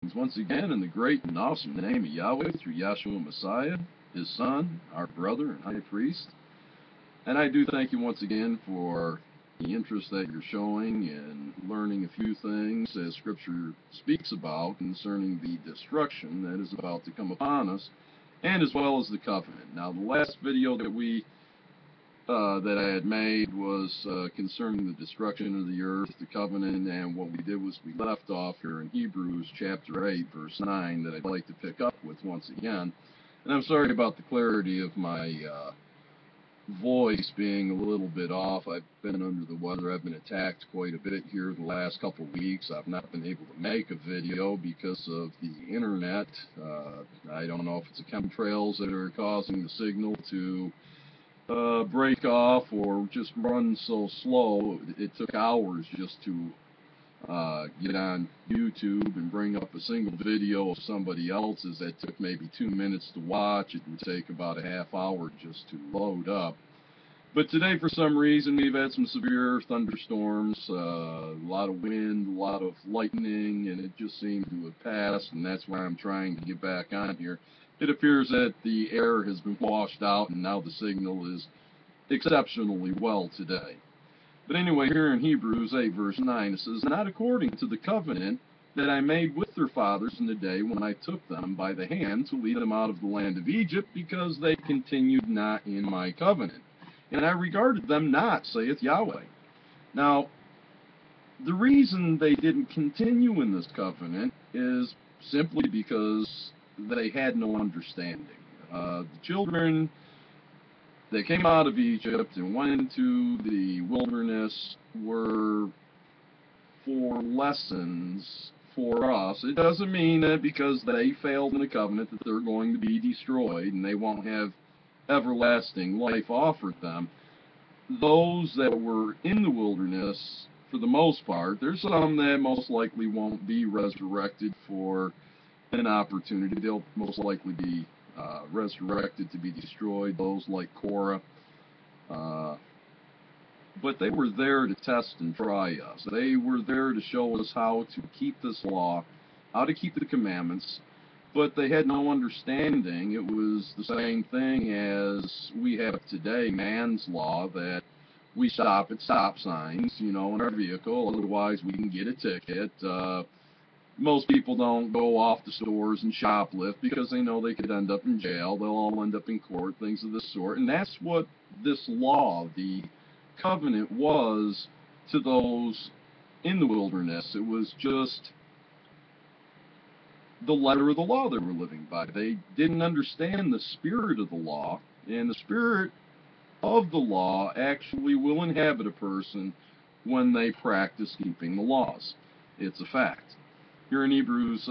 blessings once again in the great and awesome name of Yahweh through Yahshua Messiah, His Son, our brother and high priest. And I do thank you once again for the interest that you're showing in learning a few things as Scripture speaks about concerning the destruction that is about to come upon us, and as well as the covenant. Now, the last video that I had made was concerning the destruction of the earth, the covenant, and what we did was we left off here in Hebrews chapter 8, verse 9, that I'd like to pick up with once again. And I'm sorry about the clarity of my voice being a little bit off. I've been under the weather. I've been attacked quite a bit here the last couple of weeks. I've not been able to make a video because of the internet. I don't know if it's the chemtrails that are causing the signal to break off or just run so slow. It took hours just to get on YouTube and bring up a single video of somebody else's that took maybe 2 minutes to watch. It would take about a half hour just to load up. But today, for some reason, we've had some severe thunderstorms, a lot of wind, a lot of lightning, and it just seemed to have passed, and that's why I'm trying to get back on here. It appears that the air has been washed out, and now the signal is exceptionally well today. But anyway, here in Hebrews 8, verse 9, it says, "Not according to the covenant that I made with their fathers in the day when I took them by the hand to lead them out of the land of Egypt, because they continued not in my covenant. And I regarded them not, saith Yahweh." Now, the reason they didn't continue in this covenant is simply because they had no understanding. The children that came out of Egypt and went into the wilderness were for lessons for us. It doesn't mean that because they failed in the covenant that they're going to be destroyed and they won't have everlasting life offered them. Those that were in the wilderness, for the most part, there's some that most likely won't be resurrected for an opportunity. They'll most likely be resurrected to be destroyed, those like Korah. But they were there to test and try us. They were there to show us how to keep this law, how to keep the commandments, but they had no understanding. It was the same thing as we have today, man's law, that we stop at stop signs, in our vehicle, otherwise we can get a ticket. Most people don't go off to stores and shoplift because they know they could end up in jail. They'll all end up in court, things of this sort. And that's what this law, the covenant, was to those in the wilderness. It was just the letter of the law they were living by. They didn't understand the spirit of the law, and the spirit of the law actually will inhabit a person when they practice keeping the laws. It's a fact. Here in Hebrews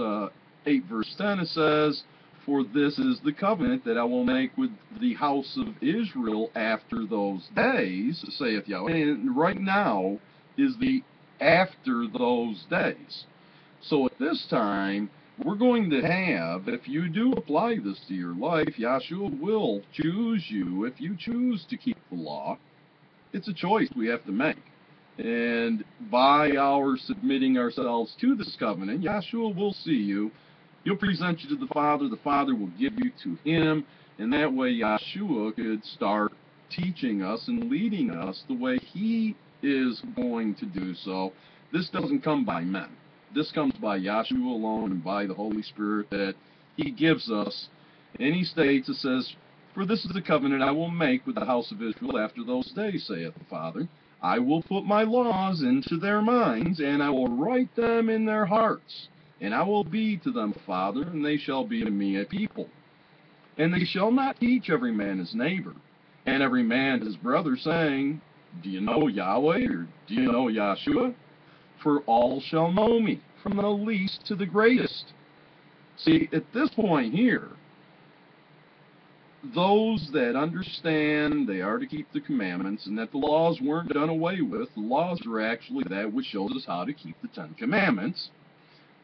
8, verse 10, it says, "For this is the covenant that I will make with the house of Israel after those days, saith Yahweh." And right now is the after those days. So at this time, we're going to have, if you do apply this to your life, Yahshua will choose you. If you choose to keep the law, it's a choice we have to make. And by our submitting ourselves to this covenant, Yahshua will see you. He'll present you to the Father. The Father will give you to Him. And that way Yahshua could start teaching us and leading us the way He is going to do so. This doesn't come by men. This comes by Yahshua alone and by the Holy Spirit that He gives us. And He states, it says, "For this is the covenant I will make with the house of Israel after those days, saith the Father. I will put my laws into their minds, and I will write them in their hearts. And I will be to them a father, and they shall be to me a people. And they shall not teach every man his neighbor, and every man his brother, saying, Do you know Yahweh, or do you know Yahshua? For all shall know me, from the least to the greatest." See, at this point here, those that understand they are to keep the commandments and that the laws weren't done away with, the laws are actually that which shows us how to keep the 10 Commandments.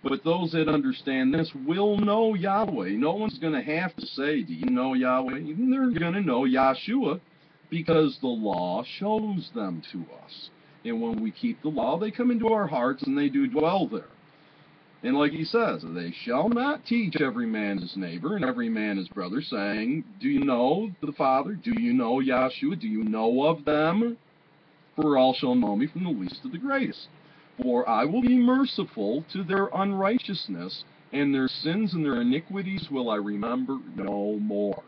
But those that understand this will know Yahweh. No one's going to have to say, "Do you know Yahweh?" They're going to know Yahshua because the law shows them to us. And when we keep the law, they come into our hearts and they do dwell there. And like he says, they shall not teach every man his neighbor and every man his brother, saying, do you know the Father? Do you know Yahshua? Do you know of them? For all shall know me from the least to the greatest. For I will be merciful to their unrighteousness, and their sins and their iniquities will I remember no more.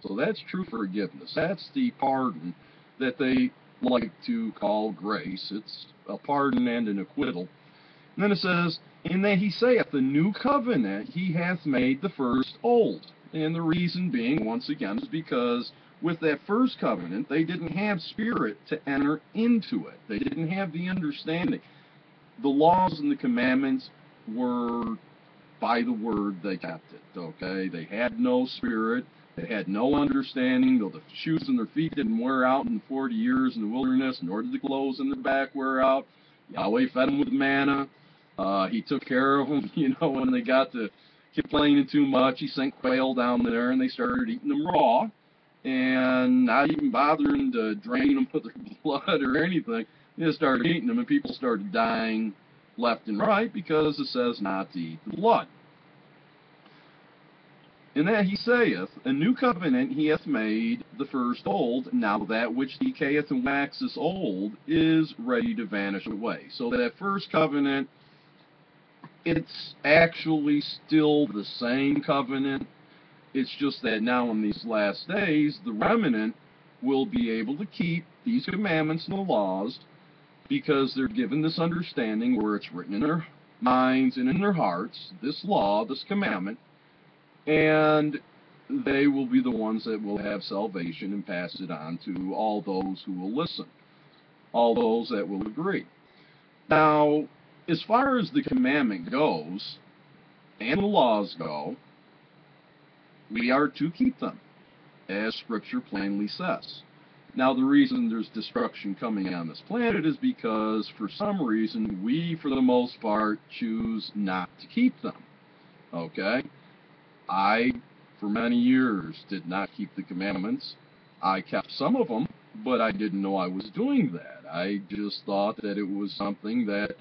So that's true forgiveness. That's the pardon that they like to call grace. It's a pardon and an acquittal. And then it says, in that he saith, the new covenant he hath made the first old. And the reason being, once again, is because with that first covenant, they didn't have spirit to enter into it. They didn't have the understanding. The laws and the commandments were by the word, they kept it, okay? They had no spirit. They had no understanding, though the shoes on their feet didn't wear out in 40 years in the wilderness, nor did the clothes on their back wear out. Yahweh fed them with manna. He took care of them, when they got to complaining too much. He sent quail down there, and they started eating them raw, and not even bothering to drain them with their blood or anything. They just started eating them, and people started dying left and right because it says not to eat the blood. And that he saith, a new covenant he hath made the first old, now that which decayeth and waxeth old is ready to vanish away. So that first covenant, it's actually still the same covenant. It's just that now in these last days, the remnant will be able to keep these commandments and the laws because they're given this understanding where it's written in their minds and in their hearts, this law, this commandment, and they will be the ones that will have salvation and pass it on to all those who will listen, all those that will agree. Now, as far as the commandment goes, and the laws go, we are to keep them, as Scripture plainly says. Now, the reason there's destruction coming on this planet is because, for some reason, we, for the most part, choose not to keep them. Okay? I, for many years, did not keep the commandments. I kept some of them, but I didn't know I was doing that. I just thought that it was something that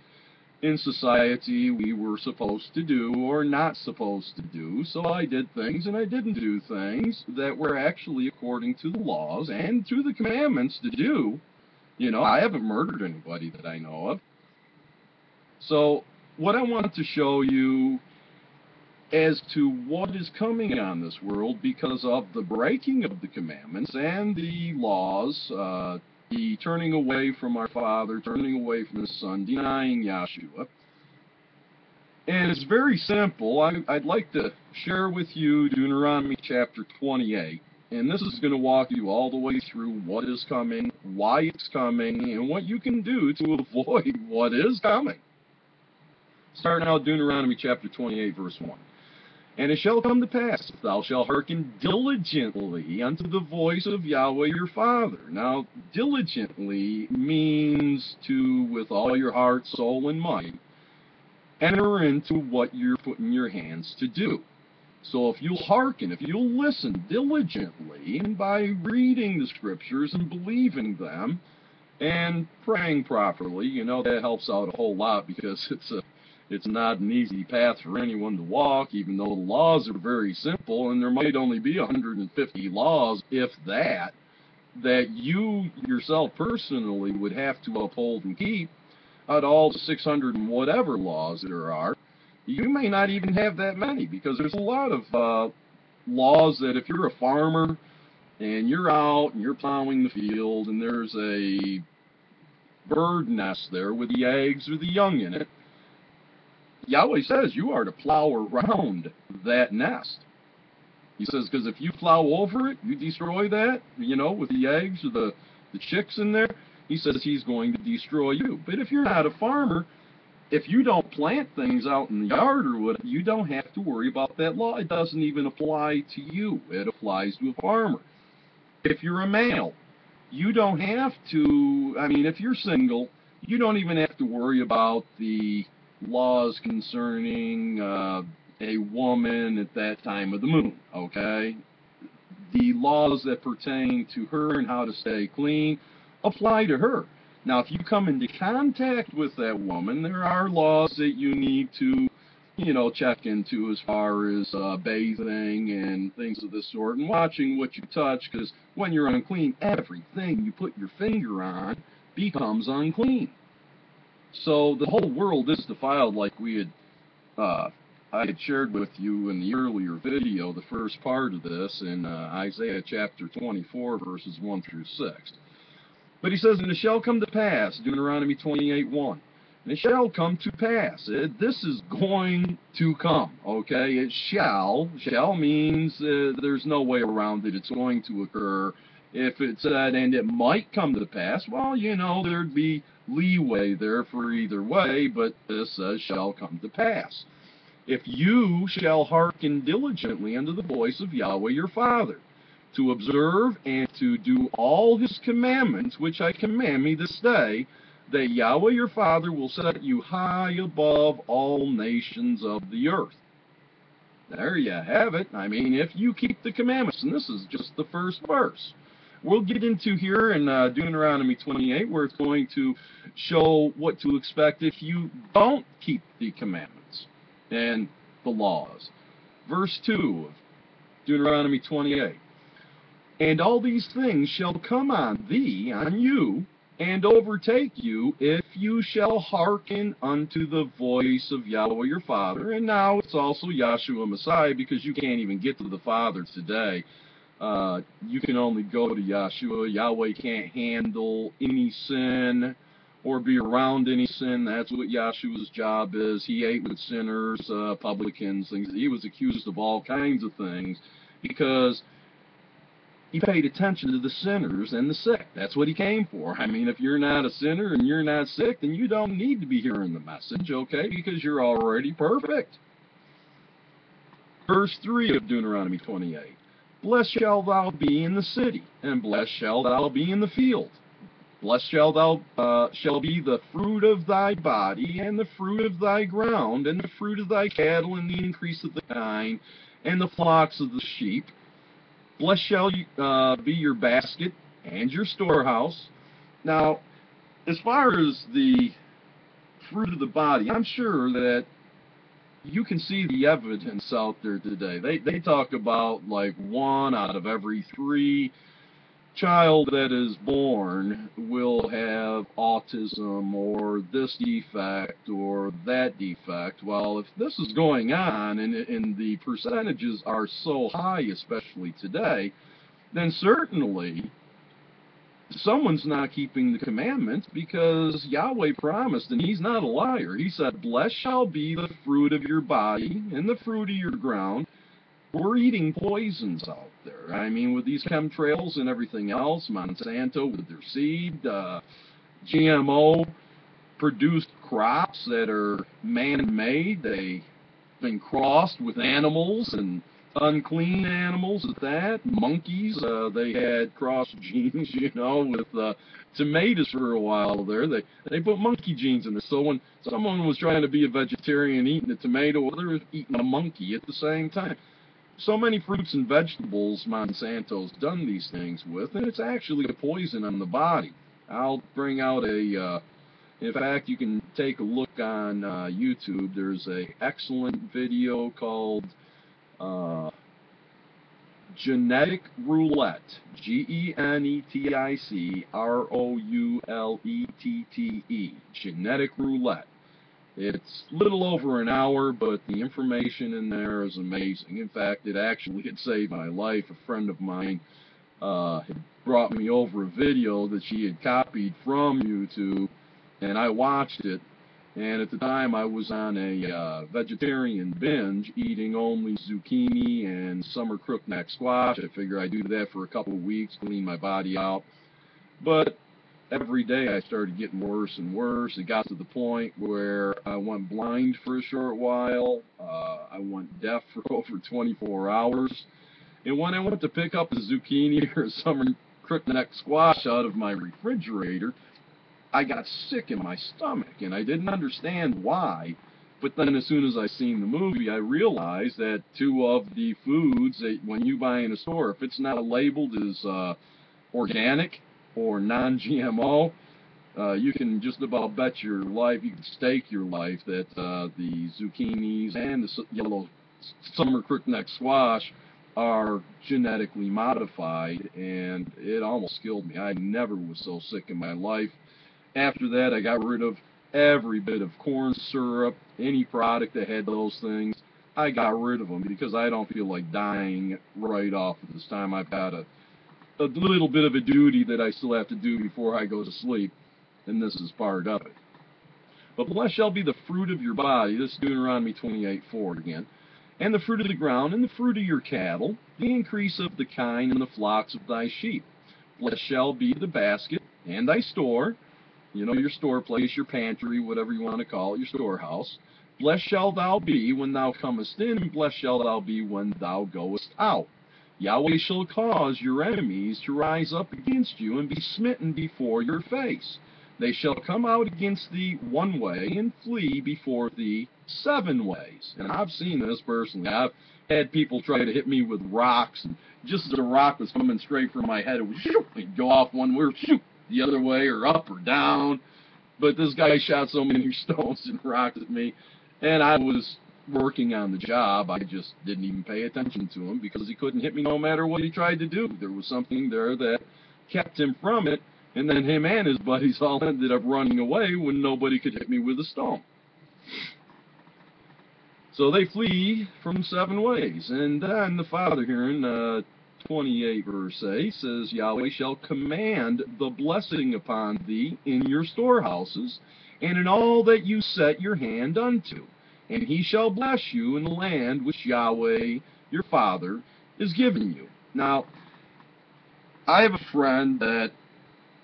in society we were supposed to do or not supposed to do, so I did things and I didn't do things that were actually according to the laws and to the commandments to do. I haven't murdered anybody that I know of. So what I wanted to show you as to what is coming on this world because of the breaking of the commandments and the laws, the turning away from our Father, turning away from His Son, denying Yahshua. And it's very simple. I'd like to share with you Deuteronomy chapter 28. And this is going to walk you all the way through what is coming, why it's coming, and what you can do to avoid what is coming. Starting out Deuteronomy chapter 28, verse 1. And it shall come to pass, if thou shalt hearken diligently unto the voice of Yahweh your Father. Now, diligently means to, with all your heart, soul, and might, enter into what you're putting your hands to do. So if you'll hearken, if you'll listen diligently, and by reading the Scriptures and believing them, and praying properly, that helps out a whole lot because it's not an easy path for anyone to walk, even though the laws are very simple, and there might only be 150 laws, if that you yourself personally would have to uphold and keep out of all the 600 and whatever laws there are. You may not even have that many, because there's a lot of laws that if you're a farmer and you're out and you're plowing the field and there's a bird nest there with the eggs or the young in it, Yahweh says you are to plow around that nest. He says, because if you plow over it, you destroy that, with the eggs or the chicks in there, he says he's going to destroy you. But if you're not a farmer, if you don't plant things out in the yard or what, you don't have to worry about that law. It doesn't even apply to you. It applies to a farmer. If you're a male, you don't have to, if you're single, you don't even have to worry about the laws concerning a woman at that time of the moon, okay? The laws that pertain to her and how to stay clean apply to her. Now, if you come into contact with that woman, there are laws that you need to check into as far as bathing and things of this sort, and watching what you touch, because when you're unclean, everything you put your finger on becomes unclean. So the whole world is defiled, like I had shared with you in the earlier video, the first part of this, in Isaiah chapter 24, verses 1 through 6. But he says, and it shall come to pass, Deuteronomy 28:1. And it shall come to pass. This is going to come, okay? It shall. Shall means there's no way around it. It's going to occur. If it said, and it might come to pass, well, there'd be leeway there for either way, but this says, shall come to pass. If you shall hearken diligently unto the voice of Yahweh your Father, to observe and to do all his commandments, which I command me this day, that Yahweh your Father will set you high above all nations of the earth. There you have it. I mean, if you keep the commandments, and this is just the first verse. We'll get into here in Deuteronomy 28, where it's going to show what to expect if you don't keep the commandments and the laws. Verse 2 of Deuteronomy 28. And all these things shall come on thee, on you, and overtake you, if you shall hearken unto the voice of Yahweh your Father. And now it's also Yahshua Messiah, because you can't even get to the Father today. You can only go to Yahshua. Yahweh can't handle any sin or be around any sin. That's what Yahshua's job is. He ate with sinners, publicans, things. He was accused of all kinds of things because he paid attention to the sinners and the sick. That's what he came for. I mean, if you're not a sinner and you're not sick, then you don't need to be hearing the message, okay? Because you're already perfect. Verse 3 of Deuteronomy 28. Blessed shall thou be in the city, and blessed shall thou be in the field. Blessed shall be the fruit of thy body, and the fruit of thy ground, and the fruit of thy cattle, and the increase of the kine, and the flocks of the sheep. Blessed shall be your basket and your storehouse. Now, as far as the fruit of the body, I'm sure that you can see the evidence out there today. They talk about like 1 out of every 3 child that is born will have autism or this defect or that defect. Well, if this is going on and the percentages are so high, especially today, then certainly someone's not keeping the commandments, because Yahweh promised, and he's not a liar. He said, blessed shall be the fruit of your body and the fruit of your ground. We're eating poisons out there. I mean, with these chemtrails and everything else, Monsanto with their seed, GMO produced crops that are man-made. They've been crossed with animals, and unclean animals at that. Monkeys, they had cross genes, with tomatoes for a while there. They put monkey genes in there. So when someone was trying to be a vegetarian eating a tomato, well, they were eating a monkey at the same time. So many fruits and vegetables Monsanto's done these things with, and it's actually a poison on the body. I'll bring out in fact, you can take a look on YouTube. There's a excellent video called Genetic Roulette, GENETIC ROULETTE, Genetic Roulette. It's a little over an hour, but the information in there is amazing. In fact, it actually had saved my life. A friend of mine had brought me over a video that she had copied from YouTube, and I watched it. And at the time, I was on a vegetarian binge, eating only zucchini and summer crookneck squash. I figured I'd do that for a couple of weeks, clean my body out. But every day I started getting worse and worse. It got to the point where I went blind for a short while. I went deaf for over 24 hours. And when I went to pick up a zucchini or a summer crookneck squash out of my refrigerator, I got sick in my stomach, and I didn't understand why. But then as soon as I seen the movie, I realized that 2 of the foods that when you buy in a store, if it's not labeled as organic or non-GMO, You can just about bet your life, you can stake your life that the zucchinis and the yellow summer crookneck squash are genetically modified, and it almost killed me. I never was so sick in my life. After that, I got rid of every bit of corn syrup, any product that had those things. I got rid of them because I don't feel like dying right off at this time. I've got a little bit of a duty that I still have to do before I go to sleep, and this is part of it. But blessed shall be the fruit of your body. This is Deuteronomy 28:4 again. And the fruit of the ground, and the fruit of your cattle, the increase of the kine, and the flocks of thy sheep. Blessed shall be the basket, and thy store, your store place, your pantry, whatever you want to call it, your storehouse. Blessed shall thou be when thou comest in, and blessed shall thou be when thou goest out. Yahweh shall cause your enemies to rise up against you, and be smitten before your face. They shall come out against thee one way, and flee before thee 7 ways. And I've seen this personally. I've had people try to hit me with rocks, and just as a rock was coming straight for my head, it would shoot, it'd go off one way, or shoot the other way, or up or down. But this guy shot so many stones and rocks at me, and I was working on the job. I just didn't even pay attention to him because he couldn't hit me no matter what he tried to do. There was something there that kept him from it, and then him and his buddies all ended up running away when nobody could hit me with a stone. So they flee from 7 ways. And then the Father here in 28 verse 8 says, Yahweh shall command the blessing upon thee in your storehouses, and in all that you set your hand unto. And he shall bless you in the land which Yahweh your Father is giving you. Now, I have a friend that,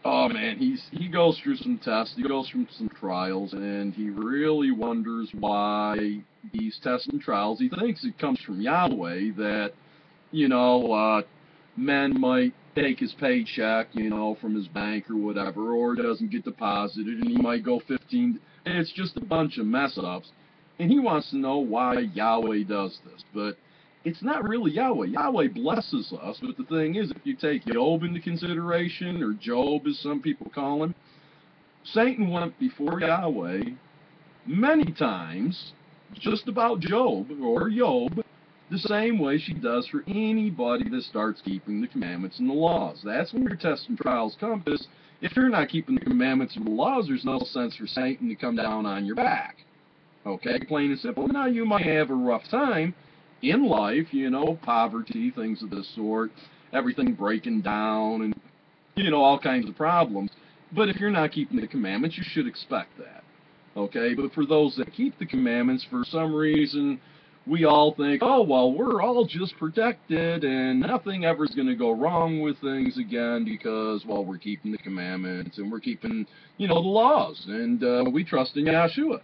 oh man, he goes through some tests, he goes through some trials, and he really wonders why these tests and trials, he thinks it comes from Yahweh, that, men might take his paycheck, from his bank or whatever, or it doesn't get deposited, and he might go 15, and it's just a bunch of mess-ups. And he wants to know why Yahweh does this. But it's not really Yahweh. Yahweh blesses us, but the thing is, if you take Job into consideration, or Job as some people call him, Satan went before Yahweh many times, just about Job, or Job, the same way she does for anybody that starts keeping the commandments and the laws. That's when your tests and trials come, because if you're not keeping the commandments and the laws, there's no sense for Satan to come down on your back. Okay, plain and simple. Now, you might have a rough time in life, poverty, things of this sort, everything breaking down, and, all kinds of problems. But if you're not keeping the commandments, you should expect that. Okay, but for those that keep the commandments, for some reason, we all think, oh, well, we're all just protected, and nothing ever is going to go wrong with things again because, well, we're keeping the commandments, and we're keeping, the laws, and we trust in Yahshua.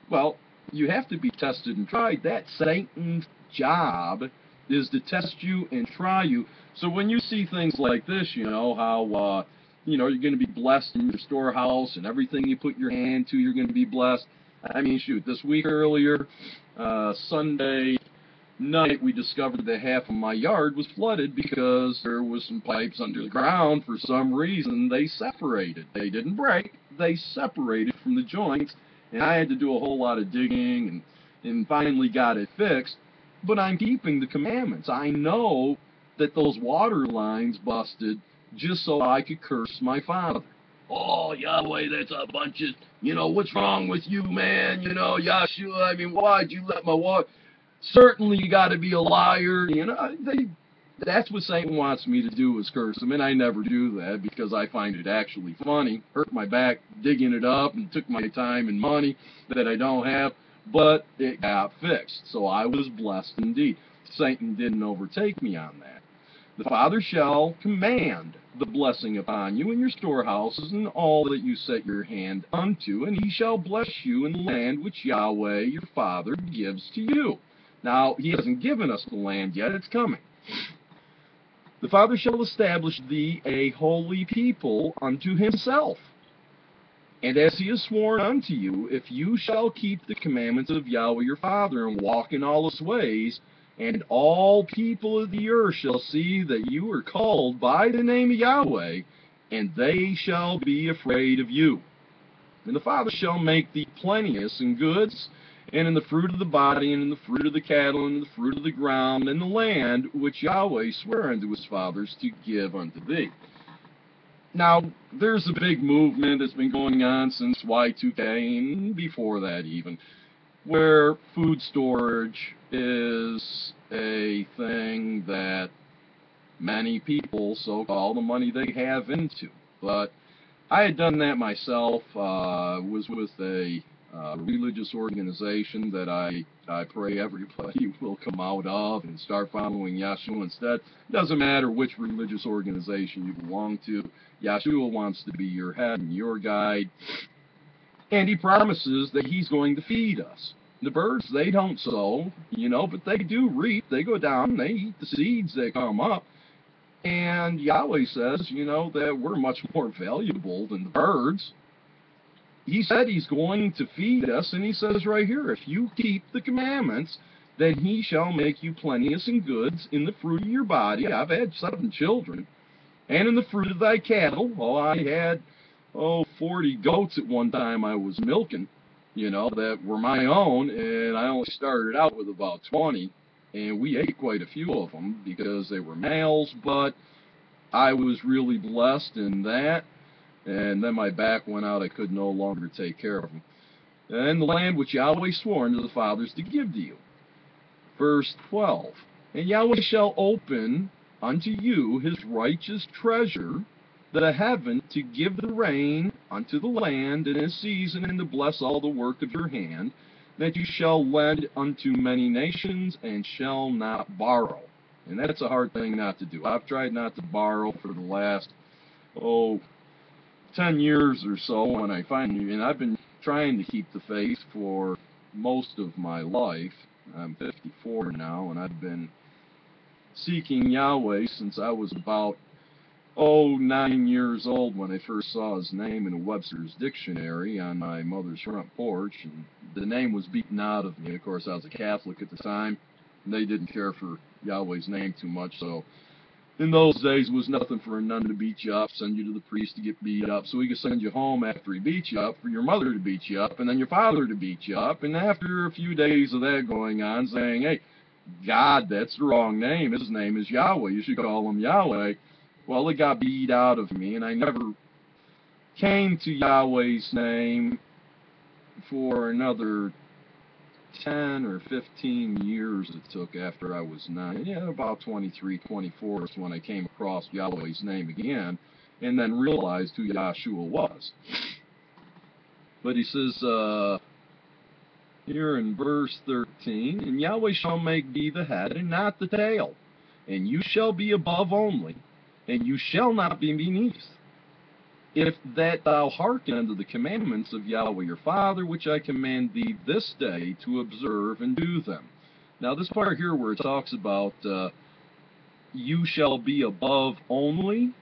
Well, you have to be tested and tried. That's Satan's job, is to test you and try you. So when you see things like this, how, you're going to be blessed in your storehouse, and everything you put your hand to, you're going to be blessed. I mean, shoot, this week earlier, Sunday night, we discovered that half of my yard was flooded because there was some pipes under the ground. For some reason, they separated. They didn't break. They separated from the joints. And I had to do a whole lot of digging and finally got it fixed. But I'm keeping the commandments. I know that those water lines busted just so I could curse my father. Oh, Yahweh, that's a bunch of, what's wrong with you, man? Yahshua, I mean, why'd you let my water? Certainly you got to be a liar. That's what Satan wants me to do, is curse him, and I never do that because I find it actually funny. Hurt my back digging it up and took my time and money that I don't have, but it got fixed, so I was blessed indeed. Satan didn't overtake me on that. The Father shall command the blessing upon you in your storehouses and all that you set your hand unto, and he shall bless you in the land which Yahweh your Father gives to you. Now, he hasn't given us the land yet, it's coming. The Father shall establish thee a holy people unto himself. And as he has sworn unto you, if you shall keep the commandments of Yahweh your Father, and walk in all his ways, and all people of the earth shall see that you are called by the name of Yahweh, and they shall be afraid of you. And the Father shall make thee plenteous in goods, and in the fruit of the body, and in the fruit of the cattle, and in the fruit of the ground, and the land which Yahweh sware unto his fathers to give unto thee. Now, there's a big movement that's been going on since Y2K, and before that even, where food storage is a thing that many people soak all the money they have into. But I had done that myself. Was with a religious organization that I pray everybody will come out of and start following Yahshua instead. Doesn't matter which religious organization you belong to. Yahshua wants to be your head and your guide. And he promises that he's going to feed us. The birds, they don't sow, but they do reap. They go down, they eat the seeds that come up. And Yahweh says, that we're much more valuable than the birds. He said he's going to feed us, and he says right here, if you keep the commandments, then he shall make you plenteous in goods in the fruit of your body. I've had 7 children. And in the fruit of thy cattle. Well, I had 40 goats at one time I was milking, that were my own, and I only started out with about 20, and we ate quite a few of them because they were males, but I was really blessed in that, and then my back went out. I could no longer take care of them. And the land which Yahweh swore unto the fathers to give to you. Verse 12, and Yahweh shall open unto you his righteous treasure, the heaven, to give the rain unto the land in his season, and to bless all the work of your hand, that you shall lend unto many nations, and shall not borrow. And that's a hard thing not to do. I've tried not to borrow for the last, 10 years or so, and I've been trying to keep the faith for most of my life. I'm 54 now, and I've been seeking Yahweh since I was about 9 years old when I first saw his name in a Webster's dictionary on my mother's front porch, and the name was beaten out of me. Of course, I was a Catholic at the time, and they didn't care for Yahweh's name too much, so in those days it was nothing for a nun to beat you up, send you to the priest to get beat up, so he could send you home after he beat you up, for your mother to beat you up, and then your father to beat you up, and after a few days of that going on, saying, hey, God, that's the wrong name, his name is Yahweh, you should call him Yahweh. Well, it got beat out of me, and I never came to Yahweh's name for another 10 or 15 years it took after I was 9. Yeah, about 23, 24 is when I came across Yahweh's name again, and then realized who Yahshua was. But he says here in verse 13, and Yahweh shall make thee the head and not the tail, and you shall be above only, and you shall not be beneath, if that thou hearken unto the commandments of Yahweh your Father, which I command thee this day to observe and do them. Now this part here where it talks about you shall be above only,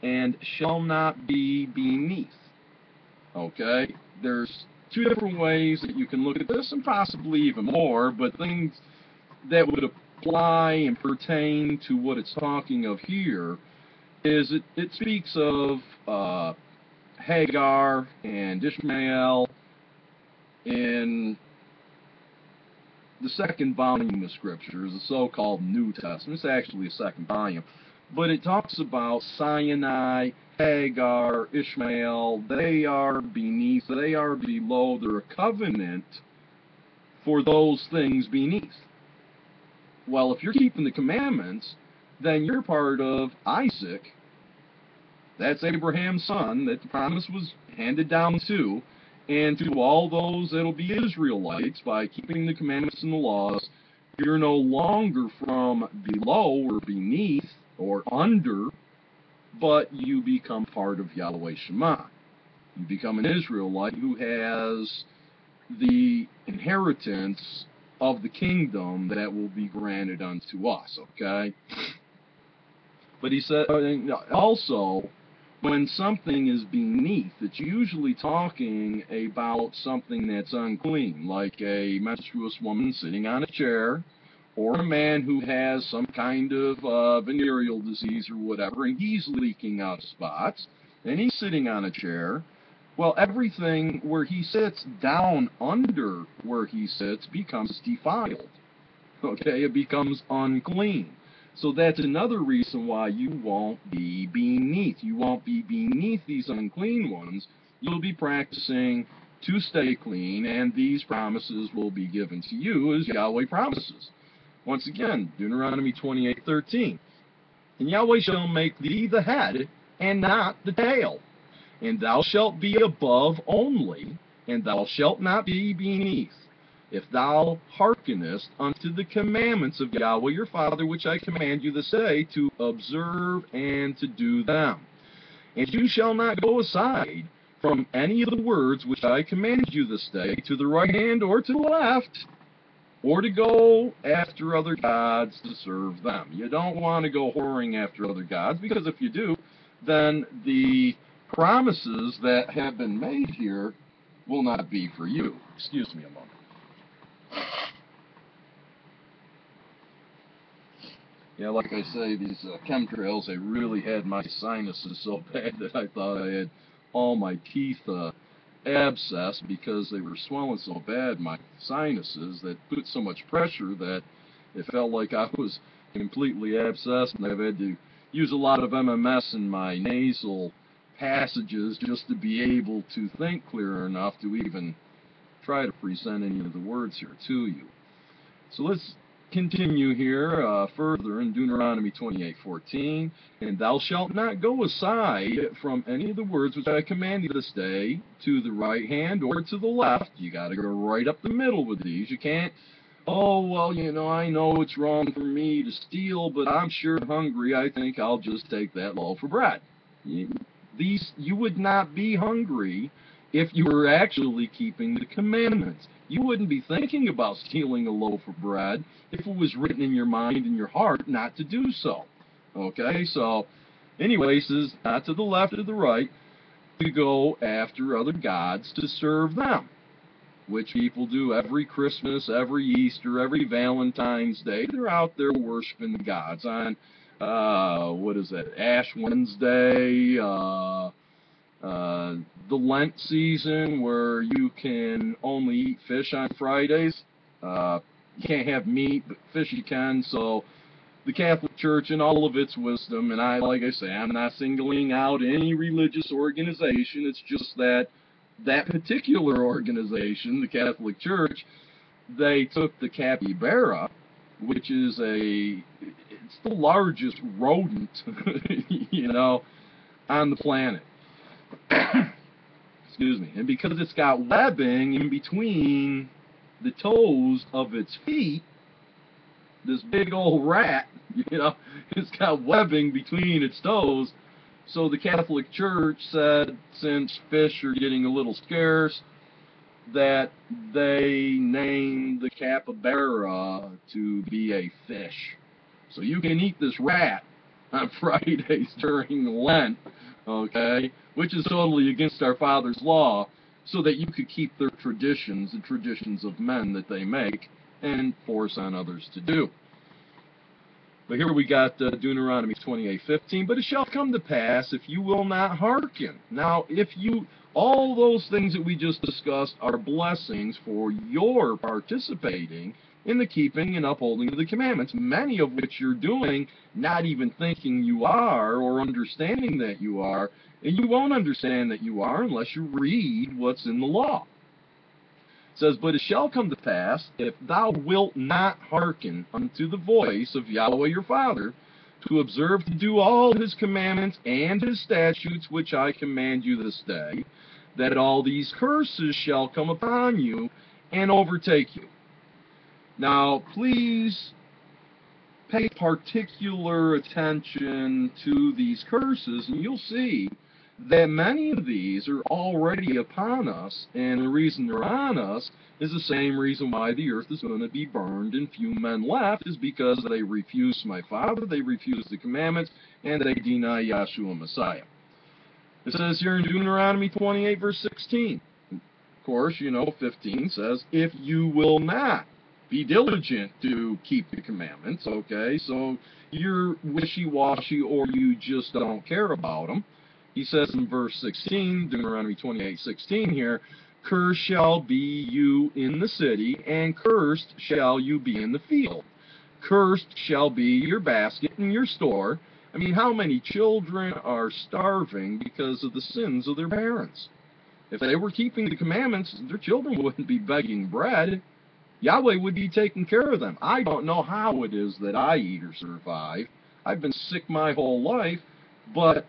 and shall not be beneath. Okay? There's 2 different ways that you can look at this, and possibly even more, but things that would apply and pertain to what it's talking of here is it speaks of Hagar and Ishmael in the 2nd volume of Scriptures, the so-called New Testament. It's actually a 2nd volume. But it talks about Sinai, Hagar, Ishmael. They are beneath, they are below. They're a covenant for those things beneath. Well, if you're keeping the commandments, then you're part of Isaac. That's Abraham's son that the promise was handed down to. And to all those that'll be Israelites, by keeping the commandments and the laws, you're no longer from below or beneath or under, but you become part of Yahweh Shema. You become an Israelite who has the inheritance of the kingdom that will be granted unto us, okay? But he said, also, when something is beneath, it's usually talking about something that's unclean, like a menstruous woman sitting on a chair, or a man who has some kind of venereal disease or whatever, and he's leaking out spots, and he's sitting on a chair, well, everything where he sits down under where he sits becomes defiled. Okay, it becomes unclean. So that's another reason why you won't be beneath. You won't be beneath these unclean ones. You'll be practicing to stay clean, and these promises will be given to you as Yahweh promises. Once again, Deuteronomy 28:13. And Yahweh shall make thee the head, and not the tail. And thou shalt be above only, and thou shalt not be beneath. If thou hearkenest unto the commandments of Yahweh your Father, which I command you this day, to observe and to do them. And you shall not go aside from any of the words which I command you this day, to the right hand or to the left, or to go after other gods to serve them. You don't want to go whoring after other gods, because if you do, then the promises that have been made here will not be for you. Excuse me a moment. Yeah, like I say, these chemtrails, they really had my sinuses so bad that I thought I had all my teeth abscessed, because they were swelling so bad, my sinuses, that put so much pressure that it felt like I was completely abscessed, and I've had to use a lot of MMS in my nasal passages just to be able to think clear enough to even try to present any of the words here to you. So let's continue here further in Deuteronomy 28:14. And thou shalt not go aside from any of the words which I command you this day, to the right hand or to the left. You got to go right up the middle with these. You can't, oh, well, you know, I know it's wrong for me to steal, but I'm sure hungry. I think I'll just take that loaf of bread. You would not be hungry if you were actually keeping the commandments. You wouldn't be thinking about stealing a loaf of bread if it was written in your mind and your heart not to do so. Okay, so anyways, is not to the left or the right, to go after other gods to serve them, which people do every Christmas, every Easter, every Valentine's Day. They're out there worshiping the gods on, what is that, Ash Wednesday, the Lent season, where you can only eat fish on Fridays. You can't have meat, but fish you can. So the Catholic Church, in all of its wisdom, and like I say, I'm not singling out any religious organization. It's just that particular organization, the Catholic Church, they took the capybara, which is it's the largest rodent, you know, on the planet. Excuse me. And because it's got webbing in between the toes of its feet, this big old rat, you know, it's got webbing between its toes. So the Catholic Church said, since fish are getting a little scarce, that they named the capybara to be a fish. So you can eat this rat on Fridays during Lent, okay, which is totally against our Father's law, so that you could keep their traditions, the traditions of men that they make, and force on others to do. But here we got Deuteronomy 28:15. But it shall come to pass, if you will not hearken. Now, all those things that we just discussed are blessings for your participating in the keeping and upholding of the commandments, many of which you're doing, not even thinking you are or understanding that you are, and you won't understand that you are unless you read what's in the law. It says, but it shall come to pass, if thou wilt not hearken unto the voice of Yahweh your Father, to observe to do all his commandments and his statutes which I command you this day, that all these curses shall come upon you and overtake you. Now, please pay particular attention to these curses, and you'll see that many of these are already upon us, and the reason they're on us is the same reason why the earth is going to be burned and few men left, is because they refuse my Father, they refuse the commandments, and they deny Yahshua Messiah. It says here in Deuteronomy 28, verse 16. Of course, you know, 15 says, if you will not be diligent to keep the commandments, okay? So you're wishy-washy or you just don't care about them. He says in verse 16, Deuteronomy 28:16 here, cursed shall be you in the city, and cursed shall you be in the field. Cursed shall be your basket and your store. I mean, how many children are starving because of the sins of their parents? If they were keeping the commandments, their children wouldn't be begging bread. Yahweh would be taking care of them. I don't know how it is that I eat or survive. I've been sick my whole life, but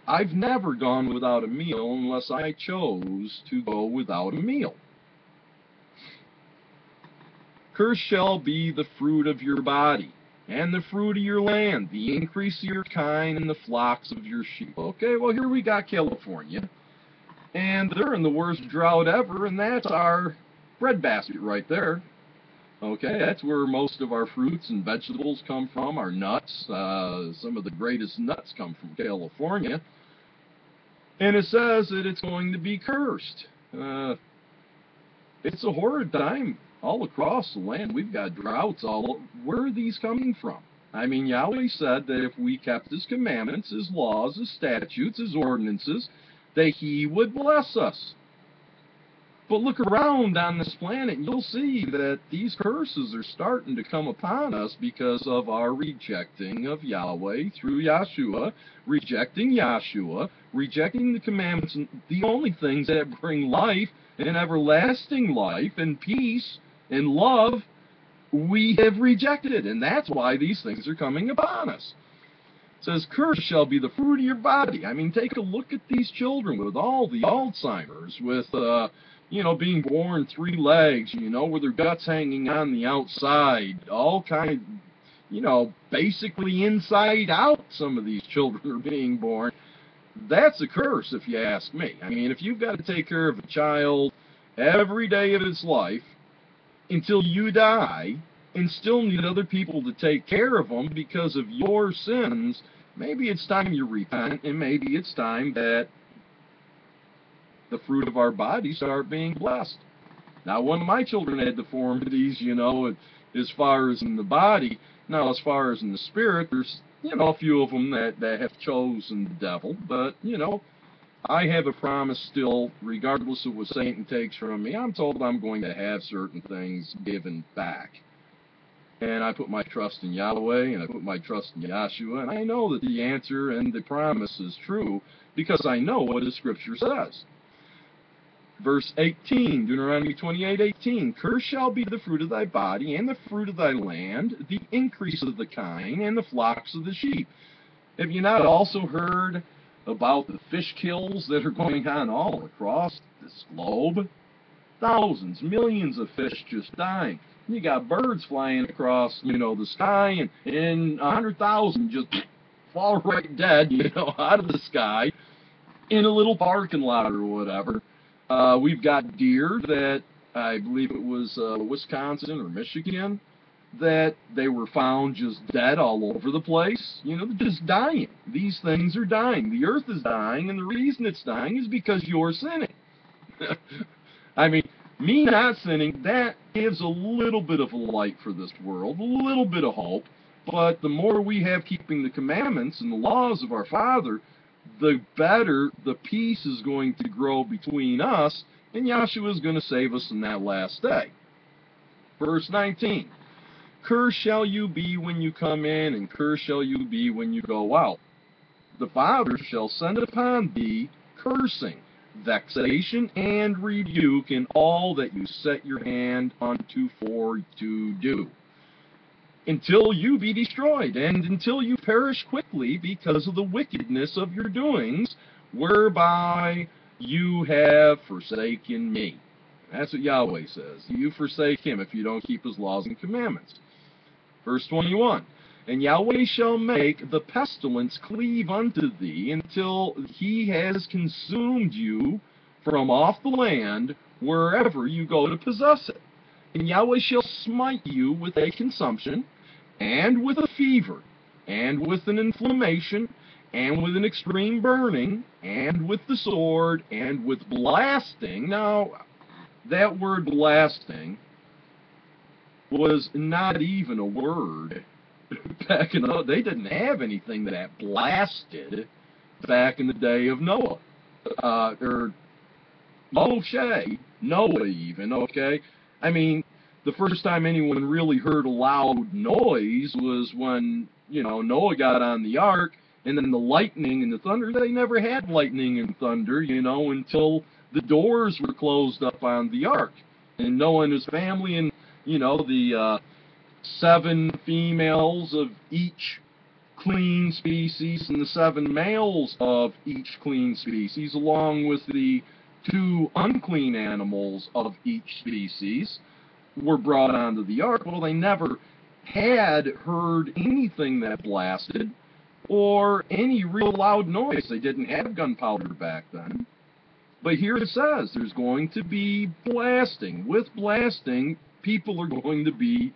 I've never gone without a meal unless I chose to go without a meal. Cursed shall be the fruit of your body, and the fruit of your land, the increase of your kine, and the flocks of your sheep. Okay, well, here we got California, and they're in the worst drought ever, and that's our breadbasket right there. Okay, that's where most of our fruits and vegetables come from, our nuts. Some of the greatest nuts come from California. And it says that it's going to be cursed. It's a horrid time all across the land. We've got droughts all over. Where are these coming from? I mean, Yahweh said that if we kept His commandments, His laws, His statutes, His ordinances, that He would bless us. But look around on this planet, and you'll see that these curses are starting to come upon us because of our rejecting of Yahweh through Yahshua, rejecting Yahshua, rejecting the commandments, and the only things that bring life and everlasting life and peace and love, we have rejected, and that's why these things are coming upon us. It says, cursed shall be the fruit of your body. I mean, take a look at these children with all the Alzheimer's, with being born 3 legs, with their guts hanging on the outside, all kind, basically inside out, some of these children are being born. That's a curse, if you ask me. I mean, if you've got to take care of a child every day of its life until you die and still need other people to take care of them because of your sins, maybe it's time you repent, and maybe it's time that the fruit of our body start being blessed. Now, one of my children had deformities, as far as in the body. Now, as far as in the spirit, there's, a few of them that have chosen the devil. But, I have a promise still, regardless of what Satan takes from me. I'm told I'm going to have certain things given back. And I put my trust in Yahweh, and I put my trust in Yahshua, and I know that the answer and the promise is true because I know what the Scripture says. Verse 18, Deuteronomy 28:18, cursed shall be the fruit of thy body, and the fruit of thy land, the increase of the kine, and the flocks of the sheep. Have you not also heard about the fish kills that are going on all across this globe? Thousands, millions of fish just dying. You got birds flying across, the sky, and 100,000 just fall right dead, out of the sky in a little parking lot or whatever. We've got deer that, I believe it was Wisconsin or Michigan, that they were found just dead all over the place. They're just dying. These things are dying. The earth is dying, and the reason it's dying is because you're sinning. I mean, me not sinning, that gives a little bit of a light for this world, a little bit of hope, but the more we have keeping the commandments and the laws of our Father, the better the peace is going to grow between us, and Yahshua is going to save us in that last day. Verse 19, cursed shall you be when you come in, and cursed shall you be when you go out. The Father shall send upon thee cursing, vexation, and rebuke in all that you set your hand unto for to do, until you be destroyed, and until you perish quickly because of the wickedness of your doings, whereby you have forsaken me. That's what Yahweh says. You forsake Him if you don't keep His laws and commandments. Verse 21, and Yahweh shall make the pestilence cleave unto thee until He has consumed you from off the land wherever you go to possess it. And Yahweh shall smite you with a consumption, and with a fever, and with an inflammation, and with an extreme burning, and with the sword, and with blasting. Now, that word blasting was not even a word back in the, they didn't have anything that blasted back in the day of Noah. Or Moshe, Noah even, okay? I mean, the first time anyone really heard a loud noise was when, Noah got on the ark, and then the lightning and the thunder. They never had lightning and thunder, until the doors were closed up on the ark. And Noah and his family and, the 7 females of each clean species and the 7 males of each clean species, along with the 2 unclean animals of each species, were brought onto the ark. Well, they never had heard anything that blasted or any real loud noise. They didn't have gunpowder back then. But here it says there's going to be blasting. With blasting, people are going to be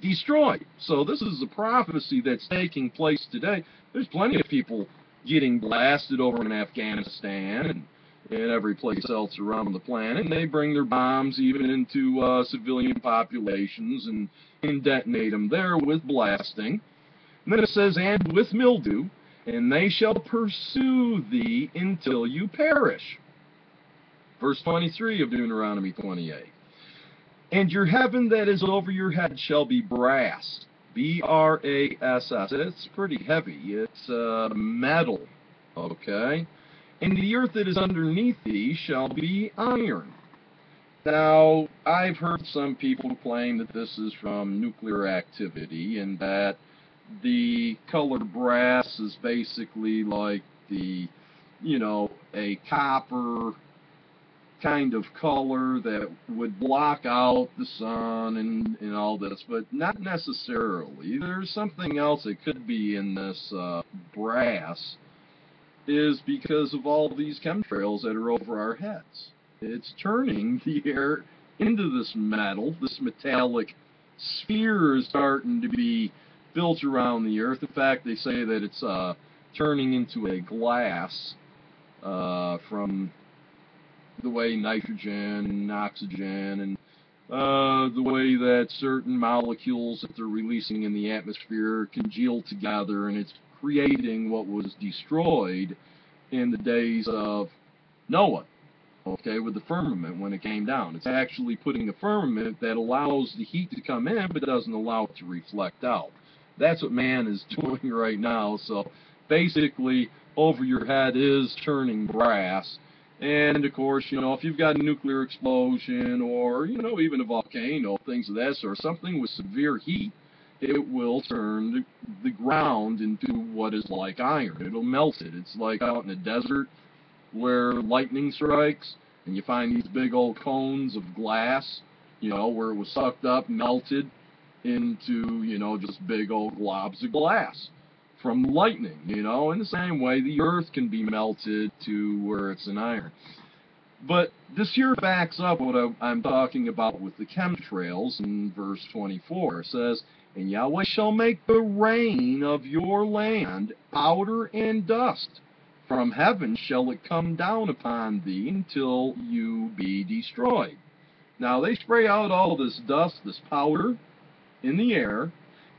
destroyed. So this is a prophecy that's taking place today. There's plenty of people getting blasted over in Afghanistan and every place else around the planet, and they bring their bombs even into civilian populations and detonate them there with blasting. And then it says, and with mildew, and they shall pursue thee until you perish. Verse 23 of Deuteronomy 28. And your heaven that is over your head shall be brass, B-R-A-S-S. It's pretty heavy. It's metal, okay? And the earth that is underneath thee shall be iron. Now, I've heard some people claim that this is from nuclear activity and that the color brass is basically like the, a copper kind of color that would block out the sun and all this, but not necessarily. There's something else that could be in this brass, is because of all these chemtrails that are over our heads. It's turning the air into this metal. This metallic sphere is starting to be built around the earth. In fact, they say that it's turning into a glass from the way nitrogen and oxygen and the way that certain molecules that they're releasing in the atmosphere congeal together, and it's creating what was destroyed in the days of Noah, okay, with the firmament when it came down. It's actually putting a firmament that allows the heat to come in but doesn't allow it to reflect out. That's what man is doing right now. So basically, over your head is turning brass. And of course, if you've got a nuclear explosion or, even a volcano, things of that sort, something with severe heat, it will turn the ground into what is like iron. It'll melt it. It's like out in the desert where lightning strikes and you find these big old cones of glass, where it was sucked up, melted into, just big old globs of glass from lightning, in the same way the earth can be melted to where it's an iron. But this here backs up what I'm talking about with the chemtrails in verse 24. It says, and Yahweh shall make the rain of your land powder and dust. From heaven shall it come down upon thee until you be destroyed. Now they spray out all this dust, this powder, in the air.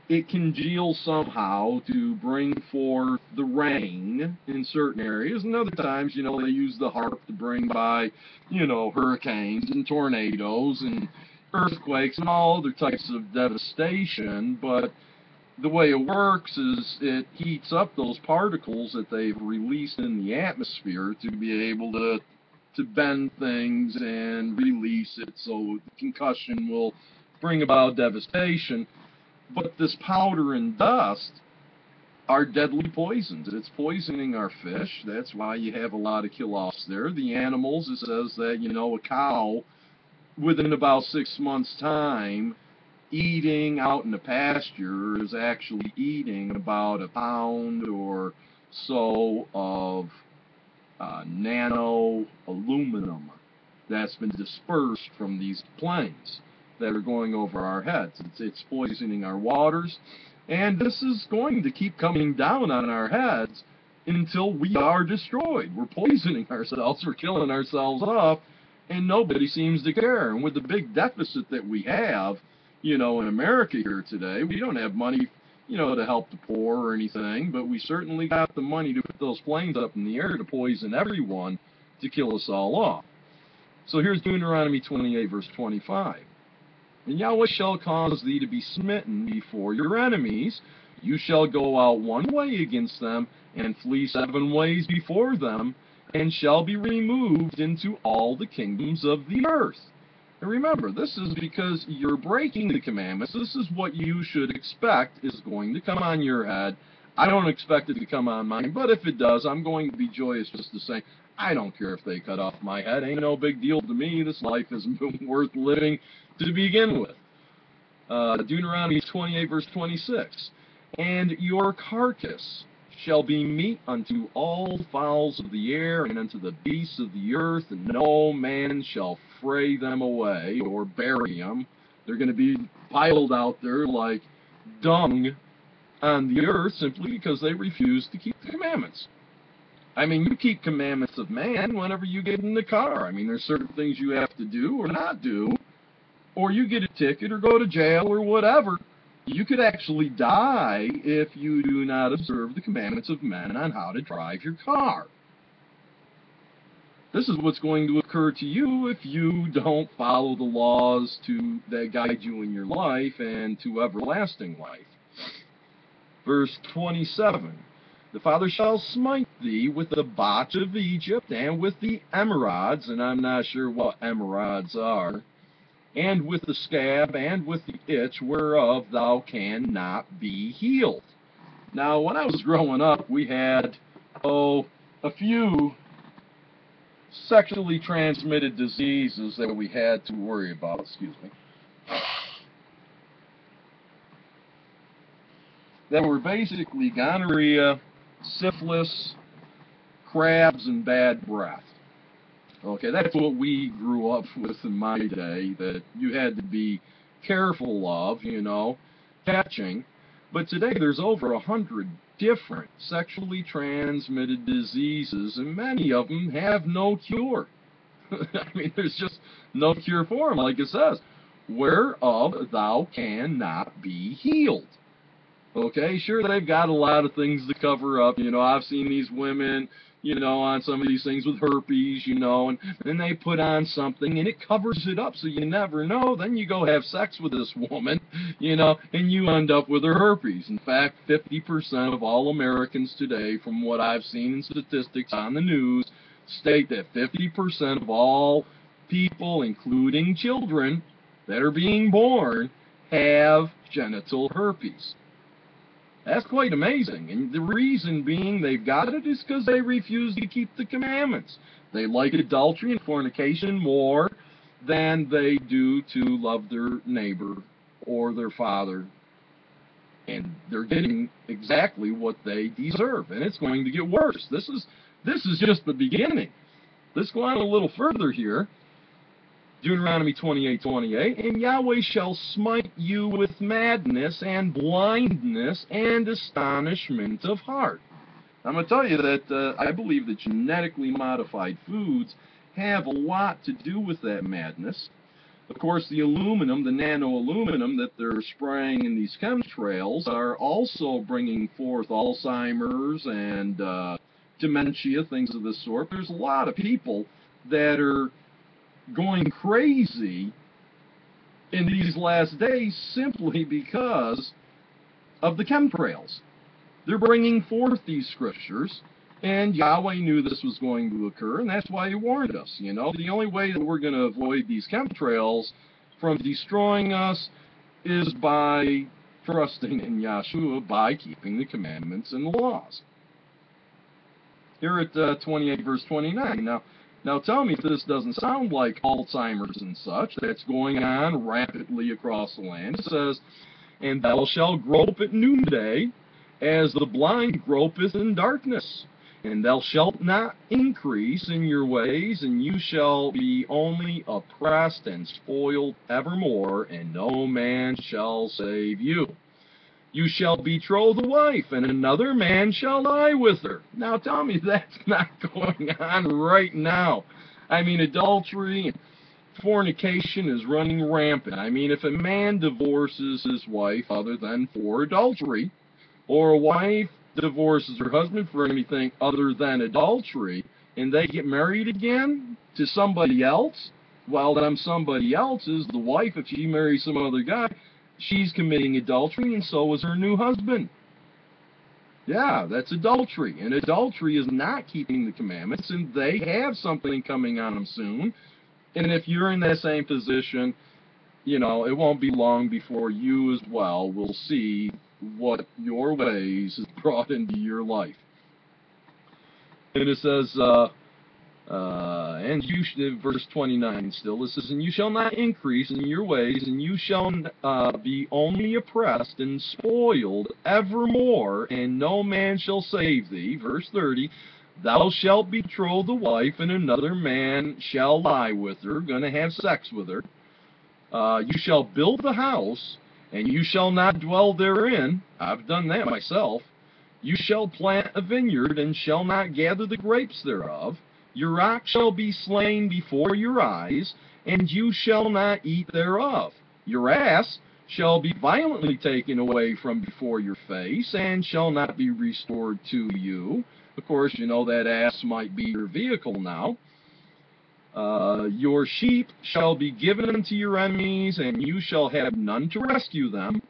It congeals somehow to bring forth the rain in certain areas, and other times, they use the harp to bring by, hurricanes and tornadoes and earthquakes and all other types of devastation. But the way it works is it heats up those particles that they've released in the atmosphere to be able to bend things and release it, so the concussion will bring about devastation. But this powder and dust are deadly poisons. It's poisoning our fish. That's why you have a lot of kill-offs there. The animals, it says that, a cow, within about 6 months' time, eating out in the pasture is actually eating about a pound or so of nano aluminum that's been dispersed from these planes that are going over our heads. It's poisoning our waters, and this is going to keep coming down on our heads until we are destroyed. We're poisoning ourselves, we're killing ourselves off, and nobody seems to care. And with the big deficit that we have, in America here today. We don't have money, to help the poor or anything, but we certainly got the money to put those planes up in the air to poison everyone to kill us all off. So here's Deuteronomy 28, verse 25. And Yahweh shall cause thee to be smitten before your enemies. You shall go out one way against them, and flee 7 ways before them, and shall be removed into all the kingdoms of the earth. And remember, this is because you're breaking the commandments. This is what you should expect is going to come on your head. I don't expect it to come on mine, but if it does, I'm going to be joyous just the same. I don't care if they cut off my head. Ain't no big deal to me. This life isn't worth living to begin with. Deuteronomy 28, verse 26. And your carcass shall be meat unto all fowls of the air and unto the beasts of the earth, and no man shall fray them away or bury them. They're going to be piled out there like dung on the earth simply because they refuse to keep the commandments. I mean, you keep commandments of man whenever you get in the car. I mean, there's certain things you have to do or not do, or you get a ticket or go to jail or whatever. You could actually die if you do not observe the commandments of men on how to drive your car. This is what's going to occur to you if you don't follow the laws that guide you in your life and to everlasting life. Verse 27. The Father shall smite thee with the botch of Egypt and with the emerods, and I'm not sure what emerods are, and with the scab and with the itch whereof thou cannot be healed. Now, when I was growing up, we had, a few sexually transmitted diseases that we had to worry about. Excuse me. That were basically gonorrhea, syphilis, crabs, and bad breath. Okay, that's what we grew up with in my day, that you had to be careful of, catching. But today there's over 100 different sexually transmitted diseases, and many of them have no cure. I mean, there's just no cure for them, like it says, whereof thou cannot be healed. Okay, sure, they've got a lot of things to cover up. I've seen these women, on some of these things with herpes, and then they put on something and it covers it up so you never know. Then you go have sex with this woman, and you end up with her herpes. In fact, 50% of all Americans today, from what I've seen in statistics on the news, state that 50% of all people, including children that are being born, have genital herpes. That's quite amazing, and the reason being they've got it is because they refuse to keep the commandments. They like adultery and fornication more than they do to love their neighbor or their father, and they're getting exactly what they deserve, and it's going to get worse. This is just the beginning. Let's go on a little further here. Deuteronomy 28:28, and Yahweh shall smite you with madness and blindness and astonishment of heart. I'm going to tell you that I believe that genetically modified foods have a lot to do with that madness. Of course, the aluminum, the nano-aluminum that they're spraying in these chemtrails are also bringing forth Alzheimer's and dementia, things of this sort. There's a lot of people that are going crazy in these last days simply because of the chemtrails. They're bringing forth these scriptures, and Yahweh knew this was going to occur, and that's why He warned us. The only way that we're going to avoid these chemtrails from destroying us is by trusting in Yahshua, by keeping the commandments and the laws. Here at 28 verse 29, Now tell me if this doesn't sound like Alzheimer's and such that's going on rapidly across the land. It says, and thou shalt grope at noonday, as the blind gropeth in darkness. And thou shalt not increase in your ways, and you shall be only oppressed and spoiled evermore, and no man shall save you. You shall betroth a wife, and another man shall lie with her. Now tell me that's not going on right now. I mean, adultery and fornication is running rampant. I mean, if a man divorces his wife other than for adultery, or a wife divorces her husband for anything other than adultery, and they get married again to somebody else, well, then somebody else is the wife. If she marries some other guy, she's committing adultery, and so is her new husband. Yeah, that's adultery, and adultery is not keeping the commandments, and they have something coming on them soon. And if you're in that same position, you know, it won't be long before you as well will see what your ways has brought into your life. And it says, and you, verse 29 still, it says, and you shall not increase in your ways, and you shall be only oppressed and spoiled evermore, and no man shall save thee. Verse 30, thou shalt betroth a wife, and another man shall lie with her, going to have sex with her. You shall build the house, and you shall not dwell therein. I've done that myself. You shall plant a vineyard, and shall not gather the grapes thereof. Your ox shall be slain before your eyes, and you shall not eat thereof. Your ass shall be violently taken away from before your face, and shall not be restored to you. Of course, you know that ass might be your vehicle now. Your sheep shall be given unto your enemies, and you shall have none to rescue them.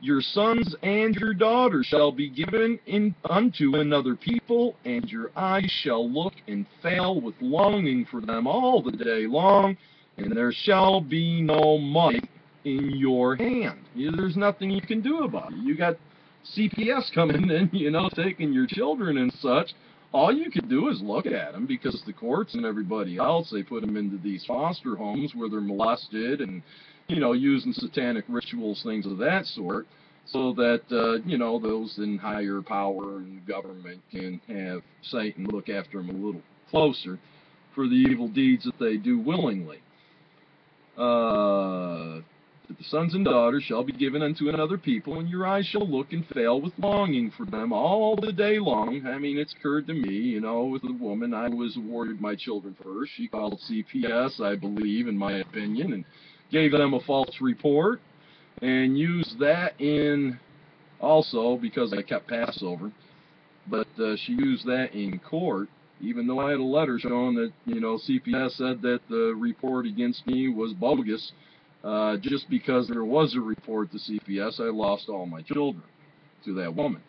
Your sons and your daughters shall be given unto another people, and your eyes shall look and fail with longing for them all the day long, and there shall be no might in your hand. There's nothing you can do about it. You got CPS coming in, you know, taking your children and such. All you can do is look at them, because the courts and everybody else, they put them into these foster homes where they're molested and, you know, using satanic rituals, things of that sort, so that, you know, those in higher power and government can have Satan look after them a little closer for the evil deeds that they do willingly. The sons and daughters shall be given unto another people, and your eyes shall look and fail with longing for them all the day long. I mean, it's occurred to me, you know, with a woman, I was awarded my children first. She called CPS, I believe, in my opinion, and gave them a false report, and used that in also, because I kept Passover, but she used that in court, even though I had a letter showing that, you know, CPS said that the report against me was bogus. Just because there was a report to CPS, I lost all my children to that woman.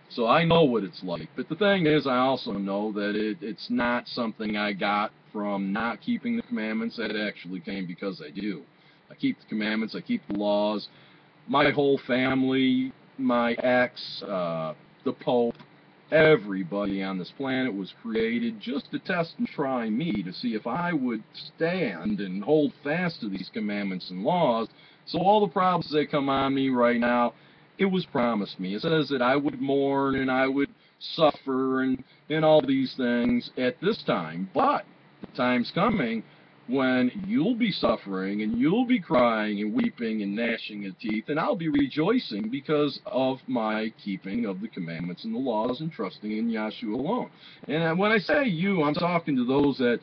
So I know what it's like. But the thing is, I also know that it's not something I got from not keeping the commandments. That actually came because I do. I keep the commandments, I keep the laws. My whole family, my ex, the Pope, everybody on this planet was created just to test and try me, to see if I would stand and hold fast to these commandments and laws. So all the problems that come on me right now, it was promised me. It says that I would mourn and I would suffer and all these things at this time. But the time's coming when you'll be suffering and you'll be crying and weeping and gnashing of teeth, and I'll be rejoicing because of my keeping of the commandments and the laws and trusting in Yahshua alone. And when I say you, I'm talking to those that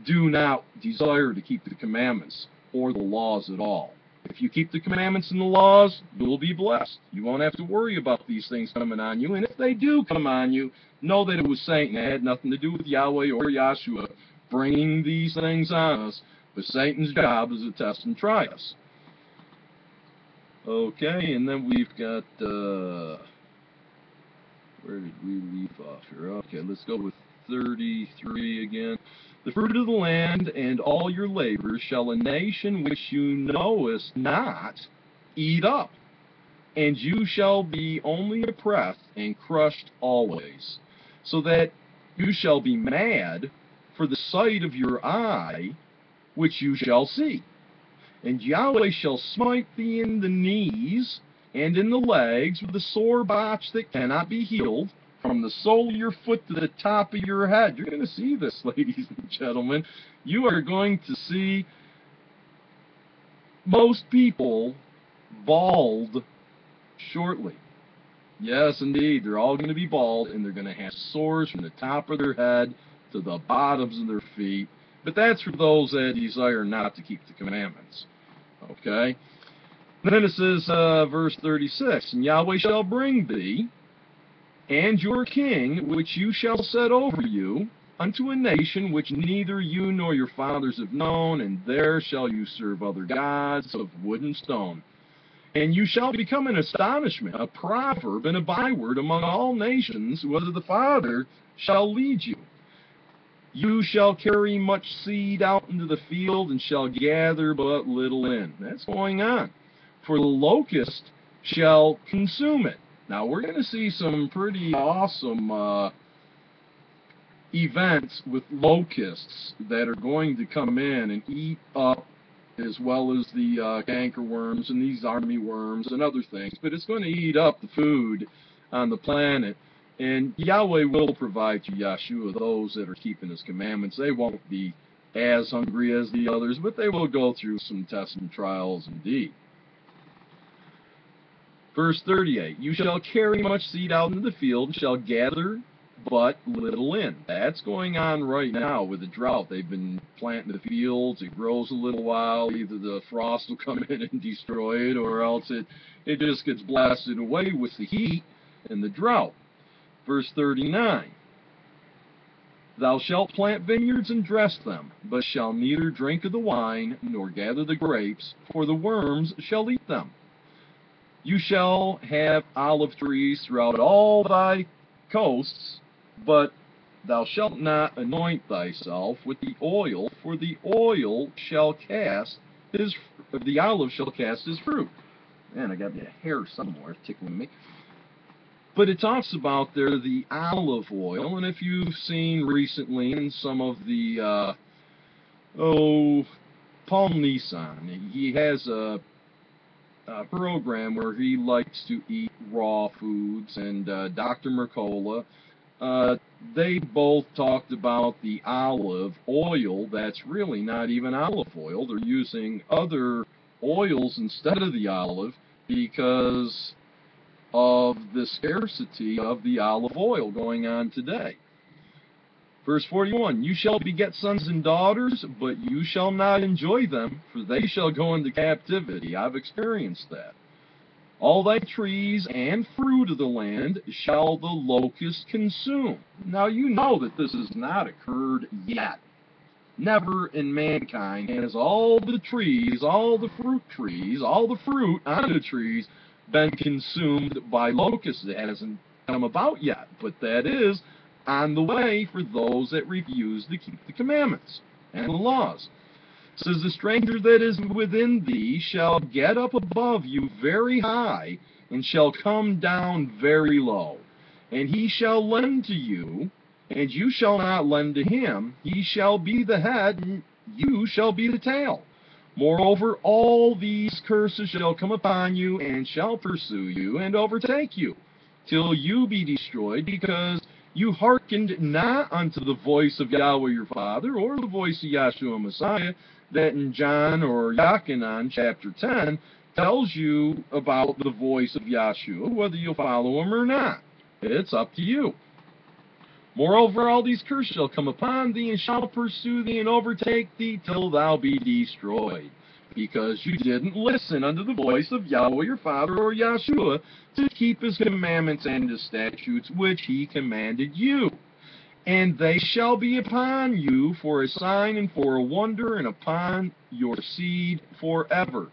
do not desire to keep the commandments or the laws at all. If you keep the commandments and the laws, you'll be blessed. You won't have to worry about these things coming on you, and if they do come on you, know that it was Satan. It had nothing to do with Yahweh or Yahshua bringing these things on us, but Satan's job is to test and try us. Okay, and then we've got, where did we leave off here? Okay, let's go with 33 again. The fruit of the land and all your labors shall a nation which you knowest not eat up, and you shall be only oppressed and crushed always, so that you shall be mad for the sight of your eye, which you shall see. And Yahweh shall smite thee in the knees and in the legs with a sore botch that cannot be healed, from the sole of your foot to the top of your head. You're going to see this, ladies and gentlemen. You are going to see most people bald shortly. Yes, indeed. They're all going to be bald, and they're going to have sores from the top of their head to the bottoms of their feet, But that's for those that desire not to keep the commandments. Okay? Then it says, verse 36, And Yahweh shall bring thee and your king, which you shall set over you, unto a nation which neither you nor your fathers have known, and there shall you serve other gods of wood and stone. And you shall become an astonishment, a proverb, and a byword among all nations, whether the Father shall lead you. You shall carry much seed out into the field, and shall gather but little in. That's going on. For the locust shall consume it. Now, we're going to see some pretty awesome events with locusts that are going to come in and eat up, as well as the cankerworms and these army worms and other things. But it's going to eat up the food on the planet. And Yahweh will provide to Yahshua those that are keeping His commandments. They won't be as hungry as the others, but they will go through some tests and trials indeed. Verse 38, You shall carry much seed out into the field, and shall gather but little in. That's going on right now with the drought. They've been planting the fields. It grows a little while. Either the frost will come in and destroy it, or else it just gets blasted away with the heat and the drought. Verse 39, Thou shalt plant vineyards and dress them, but shall neither drink of the wine, nor gather the grapes, for the worms shall eat them. You shall have olive trees throughout all thy coasts, but thou shalt not anoint thyself with the oil, for the olive shall cast his fruit. Man, I got a hair somewhere tickling me. But it talks about there the olive oil, and if you've seen recently in some of the, Paul Nissan, he has a program where he likes to eat raw foods, and Dr. Mercola, they both talked about the olive oil that's really not even olive oil. They're using other oils instead of the olive because of the scarcity of the olive oil going on today. Verse 41, You shall beget sons and daughters, but you shall not enjoy them, for they shall go into captivity. I've experienced that. All thy trees and fruit of the land shall the locust consume. Now you know that this has not occurred yet. Never in mankind has all the trees, all the fruit trees, all the fruit on the trees been consumed by locusts. It hasn't come about yet, but that is on the way for those that refuse to keep the commandments and the laws. It says, The stranger that is within thee shall get up above you very high, and shall come down very low. And he shall lend to you, and you shall not lend to him. He shall be the head, and you shall be the tail. Moreover, all these curses shall come upon you, and shall pursue you, and overtake you, till you be destroyed, because you hearkened not unto the voice of Yahweh your Father, or the voice of Yahshua Messiah, that in John or Al-Yahnai chapter 10 tells you about the voice of Yahshua, whether you'll follow him or not. It's up to you. Moreover, all these curses shall come upon thee, and shall pursue thee, and overtake thee, till thou be destroyed, because you didn't listen unto the voice of Yahweh your Father, or Yahshua, to keep his commandments and his statutes, which he commanded you. And they shall be upon you for a sign and for a wonder, and upon your seed forever,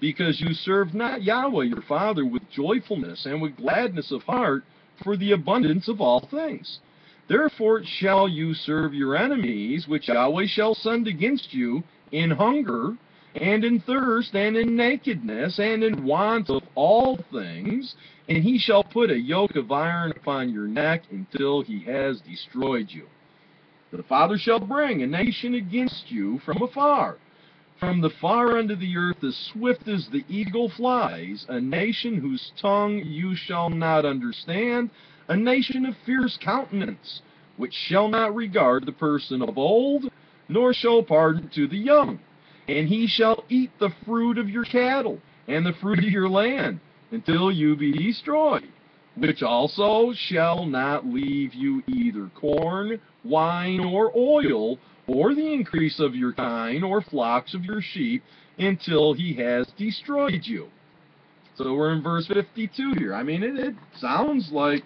because you serve not Yahweh your Father with joyfulness and with gladness of heart, for the abundance of all things. Therefore shall you serve your enemies, which Yahweh shall send against you, in hunger, and in thirst, and in nakedness, and in want of all things, and he shall put a yoke of iron upon your neck until he has destroyed you. The Father shall bring a nation against you from afar, from the far end of the earth, as swift as the eagle flies, a nation whose tongue you shall not understand, a nation of fierce countenance, which shall not regard the person of old, nor show pardon to the young. And he shall eat the fruit of your cattle, and the fruit of your land, until you be destroyed, which also shall not leave you either corn, wine, or oil, or the increase of your kine, or flocks of your sheep, until he has destroyed you. So we're in verse 52 here. I mean, it sounds like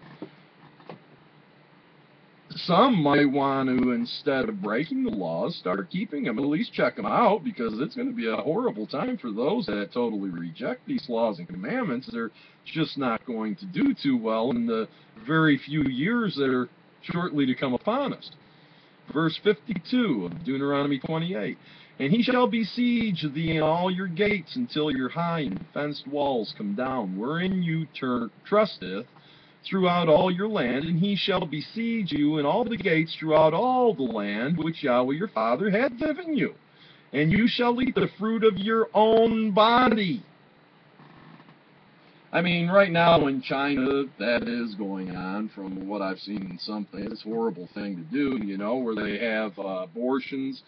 some might want to, instead of breaking the laws, start keeping them, at least check them out, because it's going to be a horrible time for those that totally reject these laws and commandments. They're just not going to do too well in the very few years that are shortly to come upon us. Verse 52 of Deuteronomy 28. And he shall besiege thee in all your gates until your high and fenced walls come down, wherein you trusteth, throughout all your land, and he shall besiege you in all the gates throughout all the land which Yahweh your father hath given you. And you shall eat the fruit of your own body. I mean, right now in China, that is going on, from what I've seen in some things. It's a horrible thing to do, you know, where they have abortions,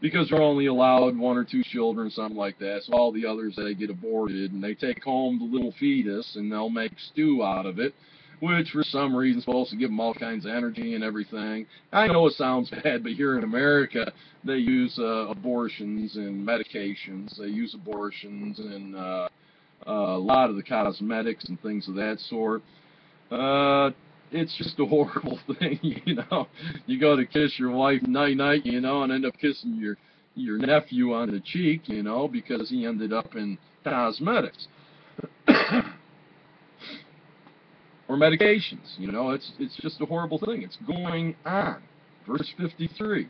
because they're only allowed 1 or 2 children, something like that. So all the others, they get aborted, and they take home the little fetus, and they'll make stew out of it, which for some reason is supposed to give them all kinds of energy and everything. I know it sounds bad, but here in America, they use abortions and medications. They use abortions and a lot of the cosmetics and things of that sort. It's just a horrible thing, you know. You go to kiss your wife night-night, you know, and end up kissing your nephew on the cheek, you know, because he ended up in cosmetics. Or medications, you know, it's just a horrible thing. It's going on. Verse 53.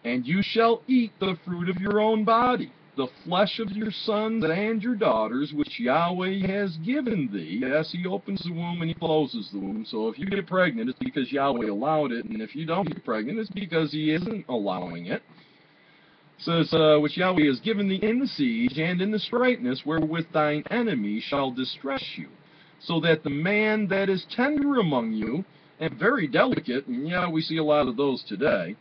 And you shall eat the fruit of your own body, the flesh of your sons and your daughters, which Yahweh has given thee. Yes, he opens the womb and he closes the womb. So if you get pregnant, it's because Yahweh allowed it, and if you don't get pregnant, it's because he isn't allowing it. It says, which Yahweh has given thee in the siege and in the straitness, wherewith thine enemy shall distress you. So that the man that is tender among you, and very delicate, and yeah, we see a lot of those today,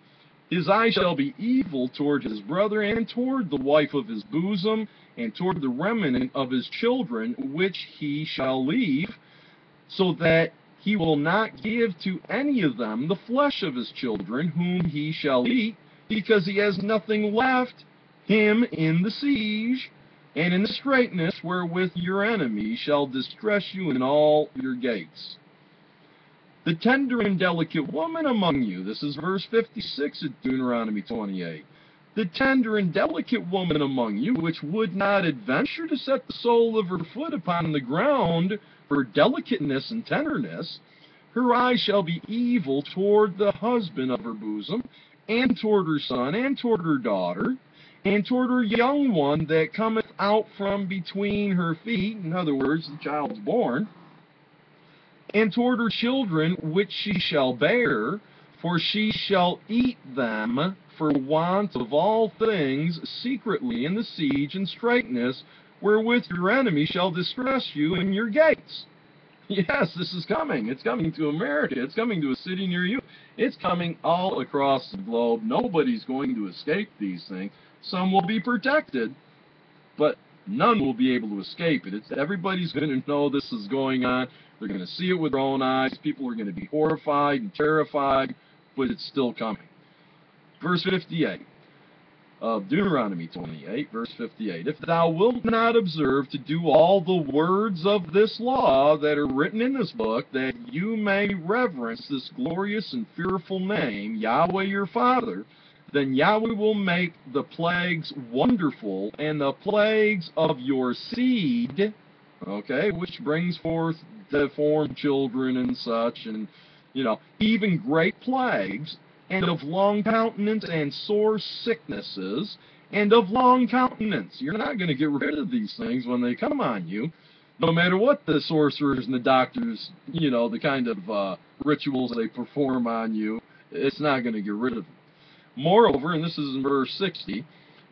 his eye shall be evil toward his brother, and toward the wife of his bosom, and toward the remnant of his children, which he shall leave, so that he will not give to any of them the flesh of his children, whom he shall eat, because he has nothing left him in the siege, and in the straitness wherewith your enemy shall distress you in all your gates. The tender and delicate woman among you, this is verse 56 of Deuteronomy 28. The tender and delicate woman among you, which would not adventure to set the sole of her foot upon the ground for delicateness and tenderness, her eye shall be evil toward the husband of her bosom, and toward her son, and toward her daughter, and toward her young one that cometh out from between her feet, in other words, the child's born, and toward her children which she shall bear, for she shall eat them for want of all things secretly in the siege and straitness, wherewith your enemy shall distress you in your gates. Yes, this is coming. It's coming to America. It's coming to a city near you. It's coming all across the globe. Nobody's going to escape these things. Some will be protected, but none will be able to escape it. Everybody's going to know this is going on. They're going to see it with their own eyes. People are going to be horrified and terrified, but it's still coming. Verse 58 of Deuteronomy 28, verse 58. If thou wilt not observe to do all the words of this law that are written in this book, that you may reverence this glorious and fearful name, Yahweh your Father, then Yahweh will make the plagues wonderful, and the plagues of your seed, okay, which brings forth deformed children and such, and, you know, even great plagues, and of long countenance and sore sicknesses, and of long countenance. You're not going to get rid of these things when they come on you, no matter what the sorcerers and the doctors, you know, the kind of rituals they perform on you. It's not going to get rid of them. Moreover, and this is in verse 60,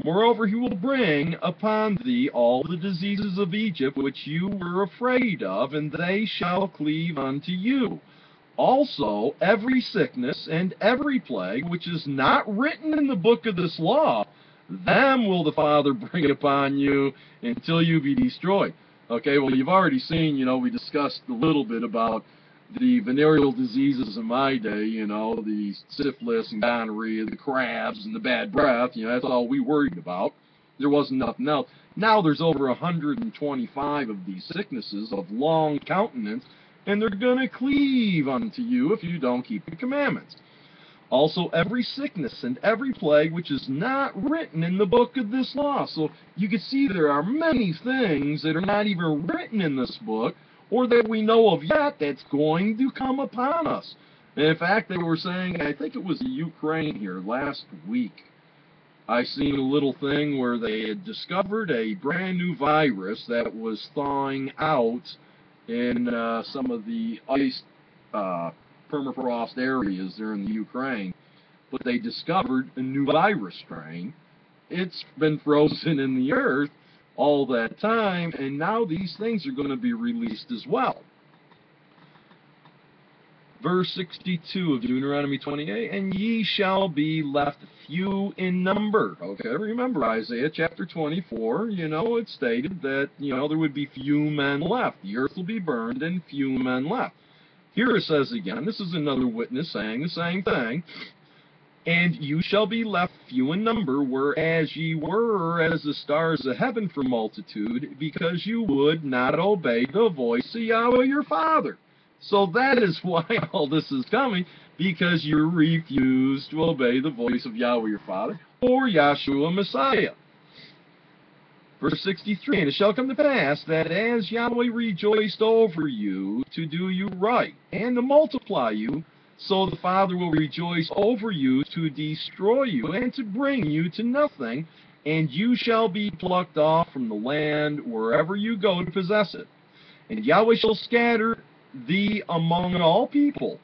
moreover he will bring upon thee all the diseases of Egypt which you were afraid of, and they shall cleave unto you. Also, every sickness and every plague which is not written in the book of this law, them will the Father bring upon you until you be destroyed. Okay, well, you've already seen, you know, we discussed a little bit about the venereal diseases of my day, you know, the syphilis and gonorrhea, the crabs and the bad breath, you know, that's all we worried about. There wasn't nothing else. Now there's over 125 of these sicknesses of long countenance, and they're going to cleave unto you if you don't keep the commandments. Also, every sickness and every plague which is not written in the book of this law. So you can see there are many things that are not even written in this book, or that we know of yet, that's going to come upon us. And in fact, they were saying, I think it was the Ukraine here last week, I seen a little thing where they had discovered a brand new virus that was thawing out in some of the ice permafrost areas there in the Ukraine. But they discovered a new virus strain. It's been frozen in the earth all that time, and now these things are going to be released as well. Verse 62 of Deuteronomy 28, and ye shall be left few in number. Okay, remember Isaiah chapter 24, you know, it stated that, you know, there would be few men left. The earth will be burned and few men left. Here it says again, this is another witness saying the same thing, and you shall be left few in number, whereas ye were as the stars of heaven for multitude, because you would not obey the voice of Yahweh your Father. So that is why all this is coming, because you refuse to obey the voice of Yahweh your Father, or Yahshua Messiah. Verse 63, and it shall come to pass that as Yahweh rejoiced over you to do you right, and to multiply you, so the Father will rejoice over you to destroy you, and to bring you to nothing, and you shall be plucked off from the land wherever you go to possess it. And Yahweh shall scatter thee among all people,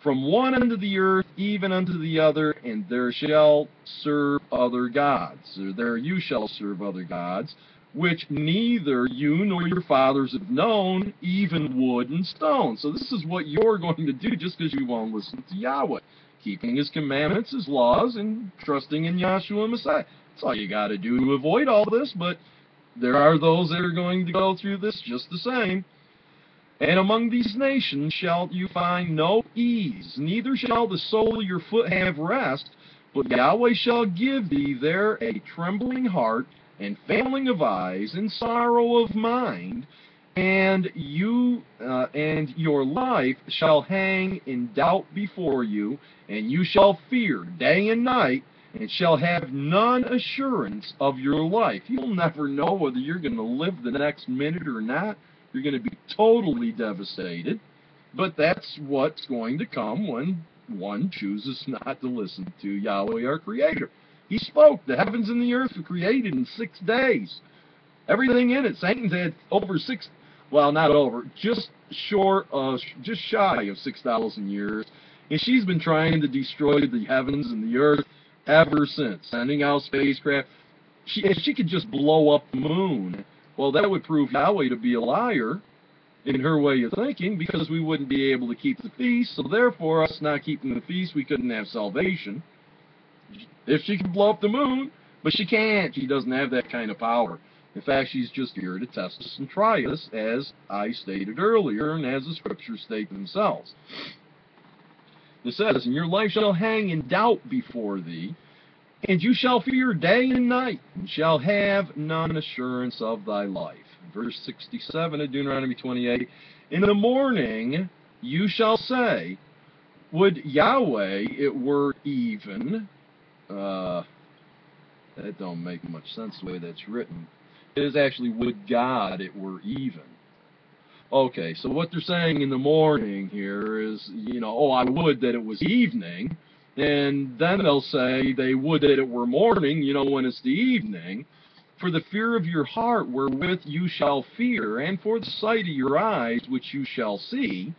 from one end of the earth even unto the other, and there shall serve other gods, or there you shall serve other gods, which neither you nor your fathers have known, even wood and stone. So this is what you're going to do just because you won't listen to Yahweh, keeping his commandments, his laws, and trusting in Yahshua Messiah. That's all you got to do to avoid all this, but there are those that are going to go through this just the same. And among these nations shall you find no ease, neither shall the sole of your foot have rest, but Yahweh shall give thee there a trembling heart, and failing of eyes, and sorrow of mind, and you and your life shall hang in doubt before you, and you shall fear day and night, and shall have none assurance of your life. You'll never know whether you're going to live the next minute or not. You're going to be totally devastated, but that's what's going to come when one chooses not to listen to Yahweh, our Creator. He spoke. The heavens and the earth were created in 6 days. Everything in it. Satan's had over not over, just shy of 6,000 years, and she's been trying to destroy the heavens and the earth ever since, sending out spacecraft. If she could just blow up the moon, well, that would prove Yahweh to be a liar in her way of thinking, because we wouldn't be able to keep the feast, so therefore, us not keeping the feast, we couldn't have salvation. If she can blow up the moon, but she can't. She doesn't have that kind of power. In fact, she's just here to test us and try us, as I stated earlier, and as the Scriptures state themselves. It says, and your life shall hang in doubt before thee, and you shall fear day and night, and shall have none assurance of thy life. Verse 67 of Deuteronomy 28, in the morning you shall say, would Yahweh it were even. That don't make much sense the way that's written. It is actually, would God it were even. Okay, so what they're saying in the morning here is, you know, oh, I would that it was evening. And then they'll say they would that it were morning, you know, when it's the evening. For the fear of your heart wherewith you shall fear, and for the sight of your eyes which you shall see,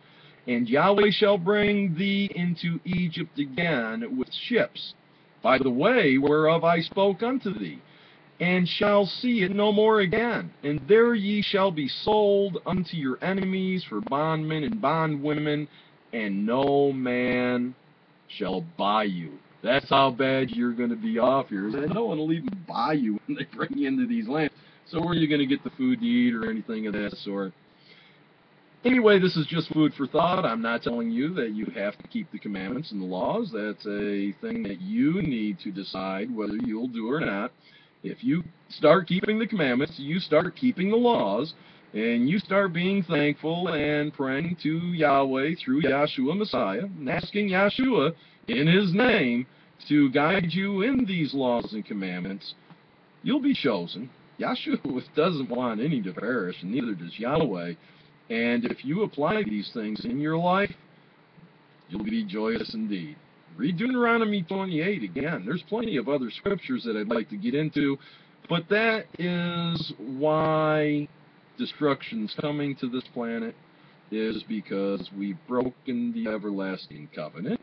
and Yahweh shall bring thee into Egypt again with ships, by the way whereof I spoke unto thee, and shall see it no more again. And there ye shall be sold unto your enemies for bondmen and bondwomen, and no man shall buy you. That's how bad you're going to be off here. No one will even buy you when they bring you into these lands. So where are you going to get the food to eat or anything of that sort? Anyway, this is just food for thought. I'm not telling you that you have to keep the commandments and the laws. That's a thing that you need to decide whether you'll do or not. If you start keeping the commandments, you start keeping the laws, and you start being thankful and praying to Yahweh through Yahshua Messiah, and asking Yahshua in His name to guide you in these laws and commandments, you'll be chosen. Yahshua doesn't want any to perish, and neither does Yahweh. And if you apply these things in your life, you'll be joyous indeed. Read Deuteronomy 28 again. There's plenty of other scriptures that I'd like to get into, but that is why destruction's coming to this planet, is because we've broken the everlasting covenant.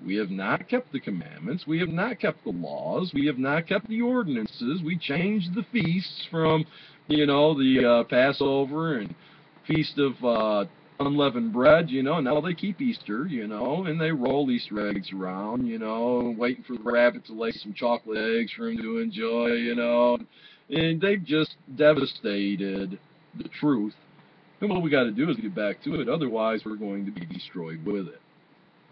We have not kept the commandments. We have not kept the laws. We have not kept the ordinances. We changed the feasts from, the Passover and Feast of Unleavened Bread, now they keep Easter, and they roll Easter eggs around, waiting for the rabbit to lay some chocolate eggs for him to enjoy, and they've just devastated the truth. And what we got to do is get back to it, otherwise we're going to be destroyed with it.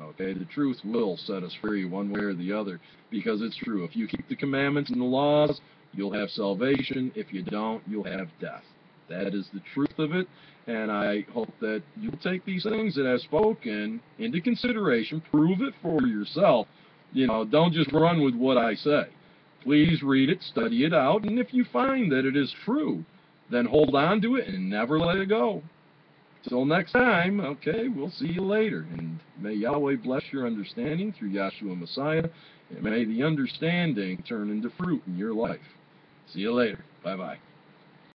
Okay, the truth will set us free one way or the other, because it's true. If you keep the commandments and the laws, you'll have salvation. If you don't, you'll have death. That is the truth of it, and I hope that you'll take these things that I've spoken into consideration. Prove it for yourself. Don't just run with what I say. Please read it, study it out, and if you find that it is true, then hold on to it and never let it go. Till next time, okay, we'll see you later, and may Yahweh bless your understanding through Yahshua Messiah, and may the understanding turn into fruit in your life. See you later. Bye-bye.